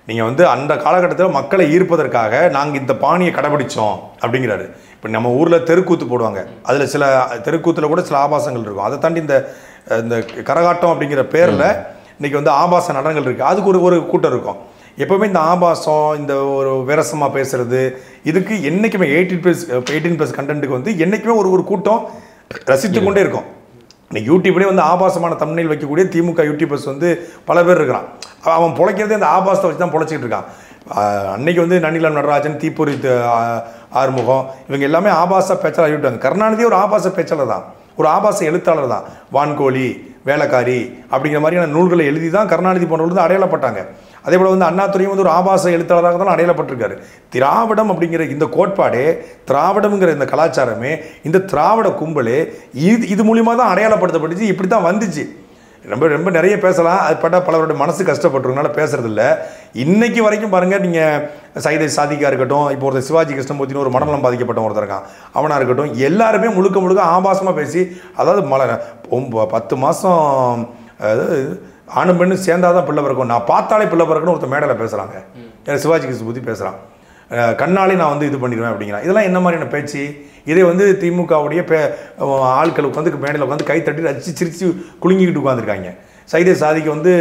நீங்கள் வந்து அந்த காலகட்டத்தில் மக்களை ஈர்ப்பதற்காக நாங்கள் இந்த பாணியை கடைபிடிச்சோம் அப்படிங்கிறாரு. இப்போ நம்ம ஊரில் தெருக்கூத்து போடுவாங்க, அதில் சில தெருக்கூத்தில் கூட சில ஆபாசங்கள் இருக்கும். அதை தாண்டி இந்த கரகாட்டம் அப்படிங்கிற பேரில் இன்றைக்கி வந்து ஆபாச நடனங்கள் இருக்குது. அதுக்கு ஒரு கூட்டம் இருக்கும். எப்போவுமே இந்த ஆபாசம், இந்த ஒரு விரசமாக பேசுகிறது, இதுக்கு என்றைக்குமே 18+ கண்டென்ட்டுக்கு வந்து என்றைக்குமே ஒரு கூட்டம் ரசித்து கொண்டே இருக்கும். இன்னைக்கு யூடியூப்லேயே வந்து ஆபாசமான தம்ப்நெயில் வைக்கக்கூடிய திமுக யூடியூபர்ஸ் வந்து பல பேர் இருக்கிறான். அவன் பிழைக்கிறதே அந்த ஆபாசத்தை வச்சு தான் பிழைச்சிக்கிட்டு இருக்கான். அன்னைக்கு வந்து நன்னிலம் நடராஜன், தீப்பொறி ஆறுமுகம், இவங்க எல்லாமே ஆபாச பேச்சாளர் ஆகிவிட்டாங்க. கருணாநிதி ஒரு ஆபாச பேச்சாளர் தான், ஒரு ஆபாச எழுத்தாளர் தான். வான்கோழி, வேலைக்காரி அப்படிங்கிற மாதிரியான நூல்களை எழுதி தான் கருணாநிதி போன்றவர்கள் வந்து அடையாளப்பட்டாங்க. அதே போல் வந்து அண்ணாதுரையும் வந்து ஒரு ஆபாச எழுத்தாளராக தான் அடையாளப்பட்டிருக்காரு. திராவிடம் அப்படிங்கிற இந்த கோட்பாடே, திராவிடம்ங்கிற இந்த கலாச்சாரமே, இந்த திராவிட கும்பலே இது மூலியமாக தான் அடையாளப்படுத்தப்பட்டுச்சு. இப்படி தான் வந்துச்சு. ரொம்ப ரொம்ப நிறைய பேசலாம், அது பட்ட பலருடைய மனசு கஷ்டப்பட்டுருக்கனால பேசுறது இல்லை. இன்னைக்கு வரைக்கும் பாருங்கள், நீங்கள் சைதை சாதிக்கா இருக்கட்டும், இப்போ ஒரு சிவாஜி கிருஷ்ணமூர்த்தின்னு ஒரு மனநலம் பாதிக்கப்பட்ட ஒருத்தர் இருக்கான், அவனாக இருக்கட்டும், எல்லாருமே முழுக்க ஆபாசமாக பேசி, அதாவது 10 மாதம் அதாவது ஆணும் பெண்ணு சேர்ந்தாதான் பிள்ளை பிறக்கும், நான் பார்த்தாலே பிள்ளை பிறக்கணும் ஒருத்தர் மேடையில் பேசுகிறாங்க. சிவாஜி கிருஷ்ணமூர்த்தி பேசுகிறான், கண்ணாலே நான் வந்து இது பண்ணிடுவேன் அப்படிங்கிறான். இதெல்லாம் என்ன மாதிரியான பேச்சு? இதே வந்து திமுகவுடைய ஆட்கள் உட்காந்து மேடையில் உட்காந்து கை தட்டி ரசித்து சிரித்து குலுங்கிக்கிட்டு உட்காந்துருக்காங்க. சைதை சாதிக்கு வந்து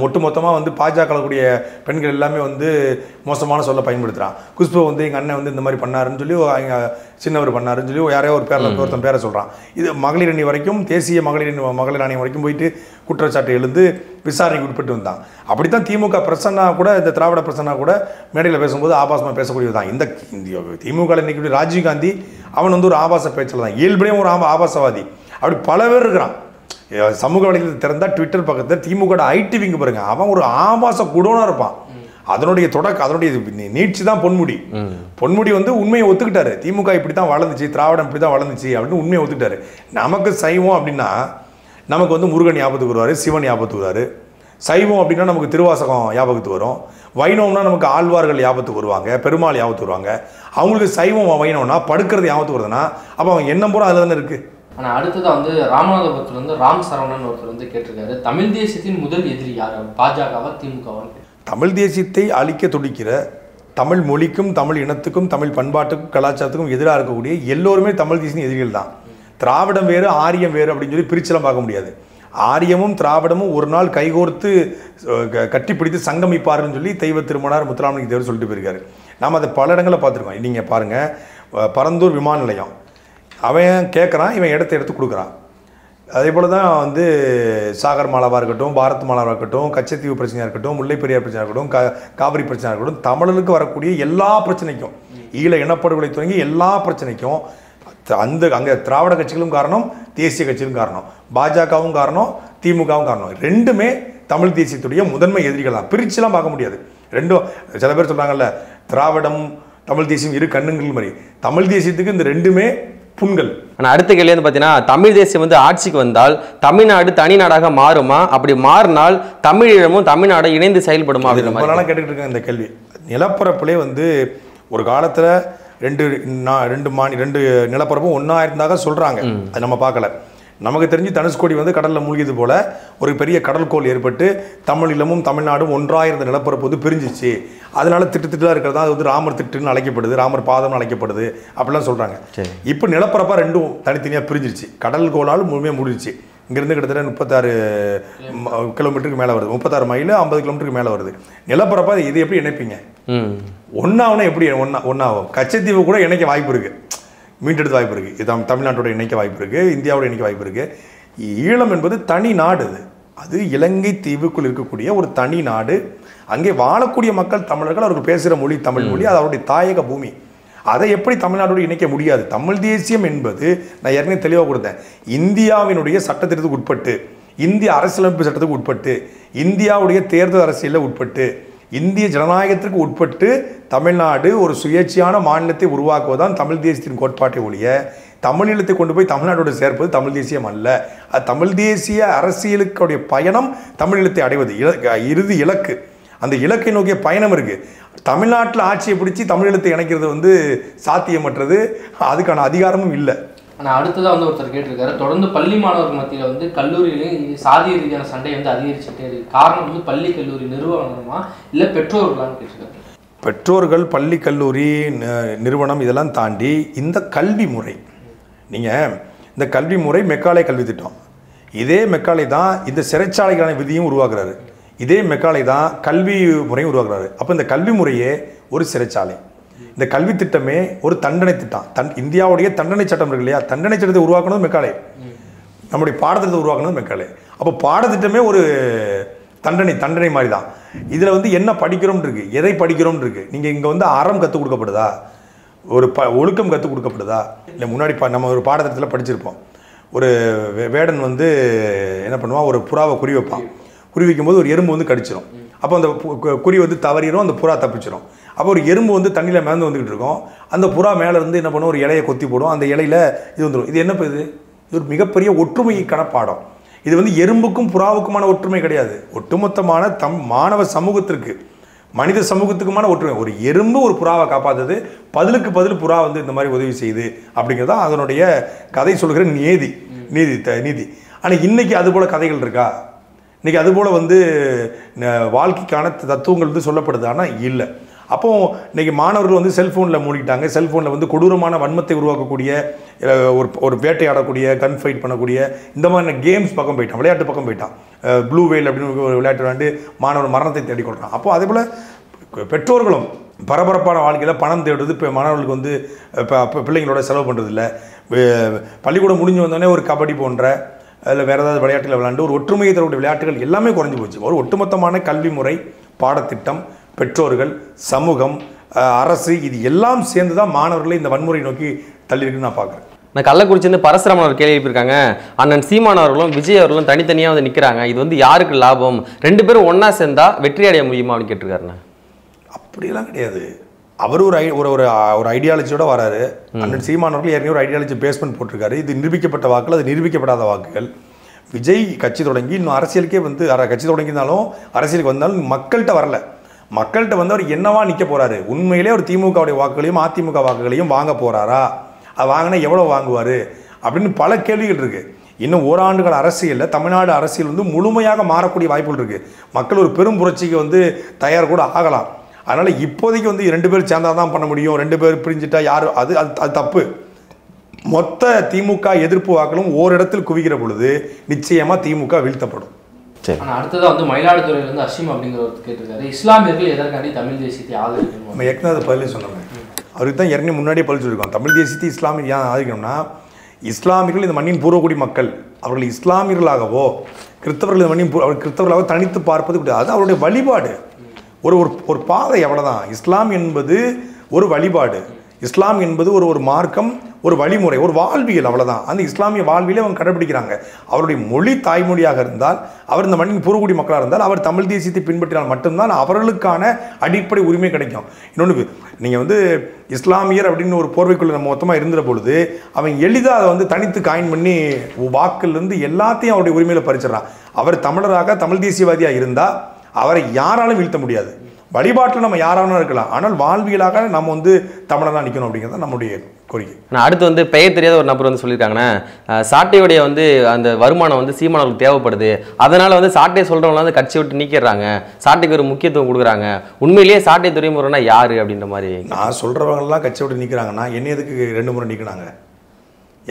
ஒட்டுமொத்தமாக வந்து பாஜகக்கூடிய பெண்கள் எல்லாமே வந்து மோசமான சொல்ல பயன்படுத்துகிறான். குஷ்பு வந்து எங்கள் அண்ணன் வந்து இந்த மாதிரி பண்ணாருன்னு சொல்லி, சின்னவர் பண்ணாருன்னு சொல்லி யாரையோ ஒருத்தன் பேரை சொல்கிறான். இது மகளிர் அணி வரைக்கும், தேசிய மகளிர் ஆணையம் வரைக்கும் போயிட்டு குற்றச்சாட்டு எழுந்து விசாரணைக்கு உட்பட்டு வந்தான். அப்படித்தான் திமுக பிரசன்னா கூட, இந்த திராவிட பிரசன்னா கூட மேடையில் பேசும்போது ஆபாசமாக பேசக்கூடியது தான். இந்த திமுக இன்னைக்கு ராஜீவ்காந்தி அவன் வந்து ஒரு ஆபாச பேச்சில் தான், இயல்புலேயும் ஒரு ஆபாசவாதி. அப்படி பல பேர் இருக்கிறான். சமூக வலைதளத்தில் திறந்தால் ட்விட்டர் பக்கத்தில் திமுக ஐடி விங்கு பாருங்க, அவன் ஒரு ஆபாச குடோனாக இருப்பான். அதனுடைய நீட்சி தான் பொன்முடி வந்து உண்மையை ஒத்துக்கிட்டாரு. திமுக இப்படி தான் வளர்ந்துச்சு, திராவிடம் இப்படி தான் வளர்ந்துச்சு அப்படின்னு உண்மையை ஒத்துக்கிட்டாரு. நமக்கு சைவம் அப்படின்னா நமக்கு வந்து முருகன் ஞாபகத்துக்கு வருவார், சிவன் ஞாபகத்துக்கு வருவார். சைவம் அப்படின்னா நமக்கு திருவாசகம் ஞாபகத்துக்கு வரும். வைணவம்னா நமக்கு ஆழ்வார்கள் ஞாபகத்துக்கு வருவாங்க, பெருமாள் ஞாபகத்துக்கு வருவாங்க. அவங்களுக்கு சைவம் வைணவம்னா படுக்கிறது ஞாபகத்துக்கு வருதுன்னா அப்போ அவங்க எண்ணம் பூரா அதில் தானே இருக்குது. ஆனால் அடுத்ததாக வந்து ராமநாதபுரத்தில் வந்து ராம் சரவணன் ஒருத்தர் வந்து கேட்டிருக்காரு, தமிழ் தேசியத்தின் முதல் எதிரி யார், பாஜகவா திமுகவா? தமிழ் தேசியத்தை அழிக்க துடிக்கிற, தமிழ் மொழிக்கும் தமிழ் இனத்துக்கும் தமிழ் பண்பாட்டுக்கும் கலாச்சாரத்துக்கும் எதிராக இருக்கக்கூடிய எல்லோருமே தமிழ் தேசிய எதிரிகள் தான். திராவிடம் வேறு ஆரியம் வேறு அப்படின்னு சொல்லி பிரிச்செல்லாம் பார்க்க முடியாது. ஆரியமும் திராவிடமும் ஒரு நாள் கைகோர்த்து கட்டிப்பிடித்து சங்கமிப்பாருன்னு சொல்லி தெய்வ திருமணார் முத்துராமலிங்க தேவர் சொல்லிட்டு போயிருக்காரு. நாம் அதை பல இடங்களில் பார்த்துருக்கோம். நீங்கள் பாருங்கள், பரந்தூர் விமான நிலையம் அவன் கேட்குறான், இவன் எடுத்து கொடுக்குறான். அதே போல் தான் வந்து சாகர் மாலாவாக இருக்கட்டும், பாரத் மாலாவாக இருக்கட்டும், கச்சத்தீவு பிரச்சனையாக இருக்கட்டும், முல்லை பெரியார் பிரச்சனையாக இருக்கட்டும், காவிரி பிரச்சனையாக இருக்கட்டும், தமிழர்களுக்கு வரக்கூடிய எல்லா பிரச்சனைக்கும், ஈழ இனப்படுகொலை தொடங்கி எல்லா பிரச்சனைக்கும் அங்கே திராவிட கட்சிகளும் காரணம், தேசிய கட்சிகளும் காரணம், பாஜகவும் காரணம், திமுகவும் காரணம். ரெண்டுமே தமிழ் தேசியத்துடைய முதன்மை எதிரிகள் தான். பிரிச்சுலாம் பார்க்க முடியாது. ரெண்டும் சில பேர் சொல்கிறாங்கல்ல, திராவிடம் தமிழ் தேசியம் இரு கண்ணுங்கள் மாதிரி. தமிழ் தேசியத்துக்கு இந்த ரெண்டுமே புண்கள். ஆனால் அடுத்த கேள்வி வந்து பார்த்தீங்கன்னா, தமிழ் தேசியம் வந்து ஆட்சிக்கு வந்தால் தமிழ்நாடு தனி நாடாக மாறுமா, அப்படி மாறினால் தமிழீழமும் தமிழ்நாடு இணைந்து செயல்படுமா அப்படின்ற மாதிரி நாளாக கேட்டுக்கிட்டு இருக்கேன். இந்த கேள்வி நிலப்பரப்புலே வந்து ஒரு காலத்தில் ரெண்டு நிலப்பரப்பும் ஒன்றா இருந்தாக சொல்கிறாங்க. அது நம்ம பார்க்கல. நமக்கு தெரிஞ்சு தனுஷ்கோடி வந்து கடலில் மூழ்கியது போல் ஒரு பெரிய கடல்கோள் ஏற்பட்டு தமிழீழமும் தமிழ்நாடும் ஒன்றாயிருந்த நிலப்பரப்பு வந்து பிரிஞ்சிச்சு. அதனால திட்டுலாம் இருக்கிறதா அது வந்து ராமர் திட்டுன்னு அழைக்கப்படுது, ராமர் பாதம்னு அழைக்கப்படுது அப்படிலாம் சொல்கிறாங்க. இப்போ நிலப்பரப்பாக ரெண்டும் தனித்தனியாக பிரிஞ்சிருச்சு. கடல்கோளால் முழுமையாக முடிஞ்சிச்சு. இங்கேருந்து கிட்டத்தட்ட 36 கிலோமீட்டருக்கு மேலே வருது, 36 மைல் 50 கிலோமீட்டருக்கு மேலே வருது. நிலப்பரப்பாக இது எப்படி இணைப்பீங்க? ஒன்றாவுனா எப்படி ஒன்றாகும்? கச்சத்தீவு கூட இணைக்க வாய்ப்பு இருக்குது, மீட்டெடுத்து வாய்ப்பு இருக்குது. இது தமிழ்நாட்டோட இணைக்க வாய்ப்பு இருக்குது, இந்தியாவோட இணைக்க வாய்ப்பு இருக்குது. ஈழம் என்பது தனி நாடு. அது இலங்கை தீவுக்குள் இருக்கக்கூடிய ஒரு தனி நாடு. அங்கே வாழக்கூடிய மக்கள் தமிழர்கள், அவர்கள் பேசுகிற மொழி தமிழ் மொழி, அது அவருடைய தாயக பூமி. அதை எப்படி தமிழ்நாட்டோடு இணைக்க முடியாது? தமிழ் தேசியம் என்பது நான் ஏற்கனவே தெளிவாக கொடுத்தேன், இந்தியாவினுடைய சட்டத்திட்டத்துக்கு உட்பட்டு, இந்திய அரசியலமைப்பு சட்டத்துக்கு உட்பட்டு, இந்தியாவுடைய தேர்தல் அரசியலில் உட்பட்டு, இந்திய ஜனநாயகத்திற்கு உட்பட்டு தமிழ்நாடு ஒரு சுயேட்சையான மாநிலத்தை உருவாக்குவதுதான் தமிழ் தேசியத்தின் கோட்பாட்டை ஒழிய தமிழீழத்தை கொண்டு போய் தமிழ்நாட்டோடு சேர்ப்பது தமிழ் தேசியம் அல்ல. அது தமிழ் தேசிய அரசியலுக்குடைய பயணம் தமிழீழத்தை அடைவது இறுதி இலக்கு. அந்த இலக்கை நோக்கிய பயணம் இருக்கு. தமிழ்நாட்டில் ஆட்சியை பிடிச்சி தமிழீழத்தை இணைக்கிறது சாத்தியமற்றது, அதுக்கான அதிகாரமும் இல்லை. ஆனால் அடுத்ததாக ஒருத்தர் கேட்டிருக்காரு, தொடர்ந்து பள்ளி மாணவர்கள் மத்தியில் கல்லூரியிலையும் சாதிய ரீதியான சண்டை அதிகரிச்சுட்டே இருக்கு. காரணம் பள்ளி கல்லூரி நிறுவனமா இல்லை பெற்றோர்களான்னு கேட்டிருக்காரு. பெற்றோர்கள், பள்ளி கல்லூரி நிறுவனம் இதெல்லாம் தாண்டி இந்த கல்வி முறை, நீங்கள் இந்த கல்வி முறை மெக்காலே கல்வி திட்டம், இதே மெக்காலே தான் இந்த சிறைச்சாலைக்கான விதியும் உருவாக்குறாரு, இதே மெக்காலே தான் கல்வி முறையும் உருவாக்குறாரு. அப்போ இந்த கல்வி முறையே ஒரு சிறைச்சாலை, இந்த கல்வி திட்டமே ஒரு தண்டனை திட்டம். இந்தியாவுடைய தண்டனை சட்டம் இருக்கு இல்லையா, தண்டனை சட்டத்தை உருவாக்கணும் மெக்காலே, நம்முடைய பாடத்திட்டத்தை உருவாக்கணும் மெக்காலே. அப்போ பாடத்திட்டமே ஒரு தண்டனை மாதிரி தான். இதில் என்ன படிக்கிறோம் இருக்கு, எதை படிக்கிறோம் இருக்கு. நீங்கள் இங்கே அறம் கற்றுக் கொடுக்கப்படுதா, ஒரு ஒழுக்கம் கற்றுக் கொடுக்கப்படுதா? இல்லை முன்னாடி நம்ம ஒரு பாடத்திட்டத்தில் படிச்சிருப்போம், ஒரு வேடன் என்ன பண்ணுவான், ஒரு புறாவை குறி வைப்பான். குறி வைக்கும்போது ஒரு எறும்பு கடிச்சிடும். அப்போ அந்த குறி தவறிடும், அந்த புறா தப்பிச்சிடும். அப்போ ஒரு எறும்பு தண்ணியில் மேலே வந்துக்கிட்டு இருக்கும். அந்த புறா மேலே இருந்து என்ன பண்ணும், ஒரு இலையை கொத்தி போடும். அந்த இலையில் இது வந்துடும். இது என்ன இது ஒரு மிகப்பெரிய ஒற்றுமைக்கான பாடம். இது எறும்புக்கும் புறாவுக்குமான ஒற்றுமை கிடையாது, ஒட்டுமொத்தமான மாணவ சமூகத்திற்கு, மனித சமூகத்துக்குமான ஒற்றுமை. ஒரு எறும்பு ஒரு புறாவை காப்பாற்றுது, பதிலுக்கு பதில் புறா இந்த மாதிரி உதவி செய்யுது அப்படிங்கிறது தான் அதனுடைய கதை சொல்கிற நீதி. ஆனால் இன்னைக்கு அதுபோல் கதைகள் இருக்கா? இன்னைக்கு அதுபோல் வாழ்க்கைக்கான தத்துவங்கள் சொல்லப்படுது, ஆனால் இல்லை. அப்போ இன்னைக்கு மாணவர்கள் செல்ஃபோனில் மூழ்கிட்டாங்க. செல்ஃபோனில் கொடூரமான வன்மத்தை உருவாக்கக்கூடிய, ஒரு வேட்டையாடக்கூடிய, கன் ஃபைட் பண்ணக்கூடிய இந்த மாதிரி கேம்ஸ் பக்கம் போயிட்டான், விளையாட்டு பக்கம் போயிட்டான். ப்ளூ வெயில் அப்படின்னு ஒரு விளையாட்டு விளையாண்டு மாணவர் மரணத்தை தேடி கொடுறான். அப்போ அதே போல் பெற்றோர்களும் பரபரப்பான வாழ்க்கையில் பணம் தேடுறது, இப்போ மாணவர்களுக்கு இப்போ பிள்ளைங்களோட செலவு பண்ணுறதில்ல. பள்ளிக்கூடம் முடிஞ்சு வந்தோடனே ஒரு கபடி போன்ற அதில் வேறு ஏதாவது விளையாட்டில் விளையாண்டு ஒரு ஒற்றுமையை தரக்கூடிய விளையாட்டுகள் எல்லாமே குறைஞ்சி போச்சு. ஒரு ஒட்டுமொத்தமான கல்வி முறை, பாடத்திட்டம், பெற்றோர்கள், சமூகம், அரசு, இது எல்லாம் சேர்ந்து தான் மாணவர்களை இந்த வன்முறை நோக்கி தள்ளியிருக்குன்னு நான் பார்க்குறேன். நான் கள்ளக்குறிச்சிருந்து பரசுராமன் அவர் கேள்வி எழுப்பியிருக்காங்க, அண்ணன் சீமான் அவர்களும் விஜய் அவர்களும் தனித்தனியாக நிற்கிறாங்க, இது யாருக்கு லாபம், ரெண்டு பேரும் ஒன்றா சேர்ந்தா வெற்றி அடைய முடியுமா அப்படின்னு கேட்டிருக்காருண்ணா. அப்படியெல்லாம் கிடையாது. அவர் ஒரு ஐடியாலஜியோட வராரு. அண்ணன் சீமான் அவர்கள் ஏற்கனவே ஒரு ஐடியாலஜி பேஸ்மெண்ட் போட்டிருக்காரு. இது நிரூபிக்கப்பட்ட வாக்குகள், அது நிரூபிக்கப்படாத வாக்குகள். விஜய் கட்சி தொடங்கி இன்னும் அரசியலுக்கே கட்சி தொடங்கினாலும் அரசியலுக்கு வந்தாலும் மக்கள்கிட்ட வரல. மக்கள்கிட்ட அவர் என்னவா நிற்க போறாரு, உண்மையிலே ஒரு திமுகவுடைய வாக்குகளையும் அதிமுக வாக்குகளையும் வாங்க போறாரா, அது வாங்கினா எவ்வளோ வாங்குவார் அப்படின்னு பல கேள்விகள் இருக்கு. இன்னும் ஓராண்டுகள் அரசியலில் தமிழ்நாடு அரசியல் முழுமையாக மாறக்கூடிய வாய்ப்புகள் இருக்கு. மக்கள் ஒரு பெரும் புரட்சிக்கு தயார் கூட ஆகலாம். அதனால் இப்போதைக்கு 2 பேர் சேர்ந்தா தான் பண்ண முடியும், 2 பேர் பிரிஞ்சுட்டா யாரும் அது தப்பு. மொத்த திமுக எதிர்ப்பு வாக்களும் ஓரிடத்தில் குவிக்கிற பொழுது நிச்சயமா திமுக வீழ்த்தப்படும். ஆனால் அடுத்ததாக மயிலாடுதுறையிலிருந்து அஷிம் அப்படிங்கிறவர் கேட்டிருக்காரு, இஸ்லாமியர்கள் எதற்காண்டி தமிழ் தேசியத்தை ஆதரிக்கணும்? நம்ம ஏற்கனவே அதை பதிலே சொன்னோம், அவருக்கு தான் ஏற்கனவே முன்னாடியே பதில் சொல்லியிருக்கோம். தமிழ் தேசியத்தை இஸ்லாமியர் ஏன் ஆதரிக்கணும்னா, இஸ்லாமியர்கள் இந்த மண்ணின் பூர்வக்குடி மக்கள், அவர்கள் இஸ்லாமியர்களாகவோ கிறிஸ்தவர்கள் இந்த மண்ணின் கிறிஸ்தவர்களாக தனித்து பார்ப்பது கிடையாது. அது அவருடைய வழிபாடு, ஒரு பாதை, அவ்வளோதான். இஸ்லாம் என்பது ஒரு வழிபாடு, இஸ்லாம் என்பது ஒரு மார்க்கம், ஒரு வழிமுறை, ஒரு வாழ்வியல், அவ்வளோதான். அந்த இஸ்லாமிய வாழ்வியலை அவங்க கடைபிடிக்கிறாங்க. அவருடைய மொழி தாய்மொழியாக இருந்தால், அவர் இந்த மண்ணின் பூர்வக்குடி மக்களாக இருந்தால், அவர் தமிழ் தேசியத்தை பின்பற்றினால் மட்டும்தான் அவர்களுக்கான அடிப்படை உரிமை கிடைக்கும். இன்னொன்று, நீங்கள் இஸ்லாமியர் அப்படின்னு ஒரு போர்வைக்குள்ள நம்ம மொத்தமாக இருந்த பொழுது அவன் எளிதாக அதை தனித்து காயின் பண்ணி வாக்குலேருந்து எல்லாத்தையும் அவருடைய உரிமையில் பறிச்சிடறான். அவர் தமிழராக தமிழ் தேசியவாதியாக இருந்தால் அவரை யாராலும் வீழ்த்த முடியாது. வழிபாட்டில் நம்ம யாராலும் இருக்கலாம், ஆனால் வாழ்வியலாக நம்ம தமிழனாக நிற்கணும் அப்படிங்கிறது நம்முடைய கோரிக்கை. நான் அடுத்து பெயர் தெரியாத ஒரு நபர் சொல்லியிருக்காங்கன்னா, சாட்டையுடைய அந்த வருமானம் சீமானவர்களுக்கு தேவைப்படுது, அதனால சாட்டையை சொல்றவங்க கட்சியை விட்டு நீக்கிடுறாங்க, சாட்டைக்கு ஒரு முக்கியத்துவம் கொடுக்குறாங்க. உண்மையிலேயே சாட்டை துறைமுறைனா யாரு அப்படின்ற மாதிரி நான் சொல்றவங்கலாம் கட்சியை விட்டு நீக்கிறாங்கன்னா என்ன எதுக்கு 2 முறை நீக்கினாங்க,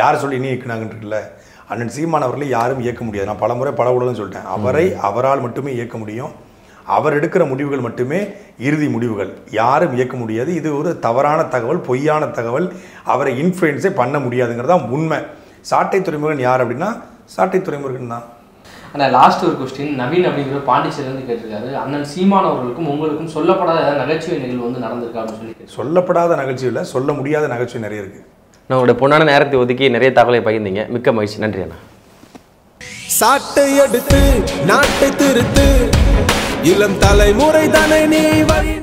யார் சொல்லி நீக்கினாங்கன்னு அண்ணன் சீமான் அவர்களை யாரும் இயக்க முடியாது. நான் பலமுறை பல ஊடகம் சொல்லிட்டேன், அவரால் மட்டுமே இயக்க முடியும். அவர் எடுக்கிற முடிவுகள் மட்டுமே இறுதி முடிவுகள், யாரும் இயக்க முடியாது. இது ஒரு தவறான தகவல், பொய்யான தகவல், அவரை இன்ஃப்ளூயன்ஸே பண்ண முடியாதுங்கிறது தான் உண்மை. சாட்டை துறைமுருகன் யார் அப்படின்னா, சாட்டை துறைமுருகன் தான். ஆனால் லாஸ்ட் ஒரு கொஸ்டின், நவீன் அப்படிங்கிற பாண்டிச்சேரியிலேருந்து கேட்டிருக்காரு, அண்ணன் சீமான் அவர்களுக்கும் உங்களுக்கும் சொல்லப்படாத நகைச்சுவை நிகழ்வு நடந்திருக்கா அப்படின்னு சொல்லி. சொல்லப்படாத நகைச்சுவை இல்லை, சொல்ல முடியாத நகைச்சுவை நிறைய இருக்கு. நம்மளுடைய பொன்னான நேரத்தை ஒதுக்கி நிறைய தகவலை பகிர்ந்தீங்க, மிக்க மகிழ்ச்சி, நன்றி அண்ணா. சாட்டை எடுத்து நாட்டை திருத்து, இளம் தலைமுறை தானே நீ வழி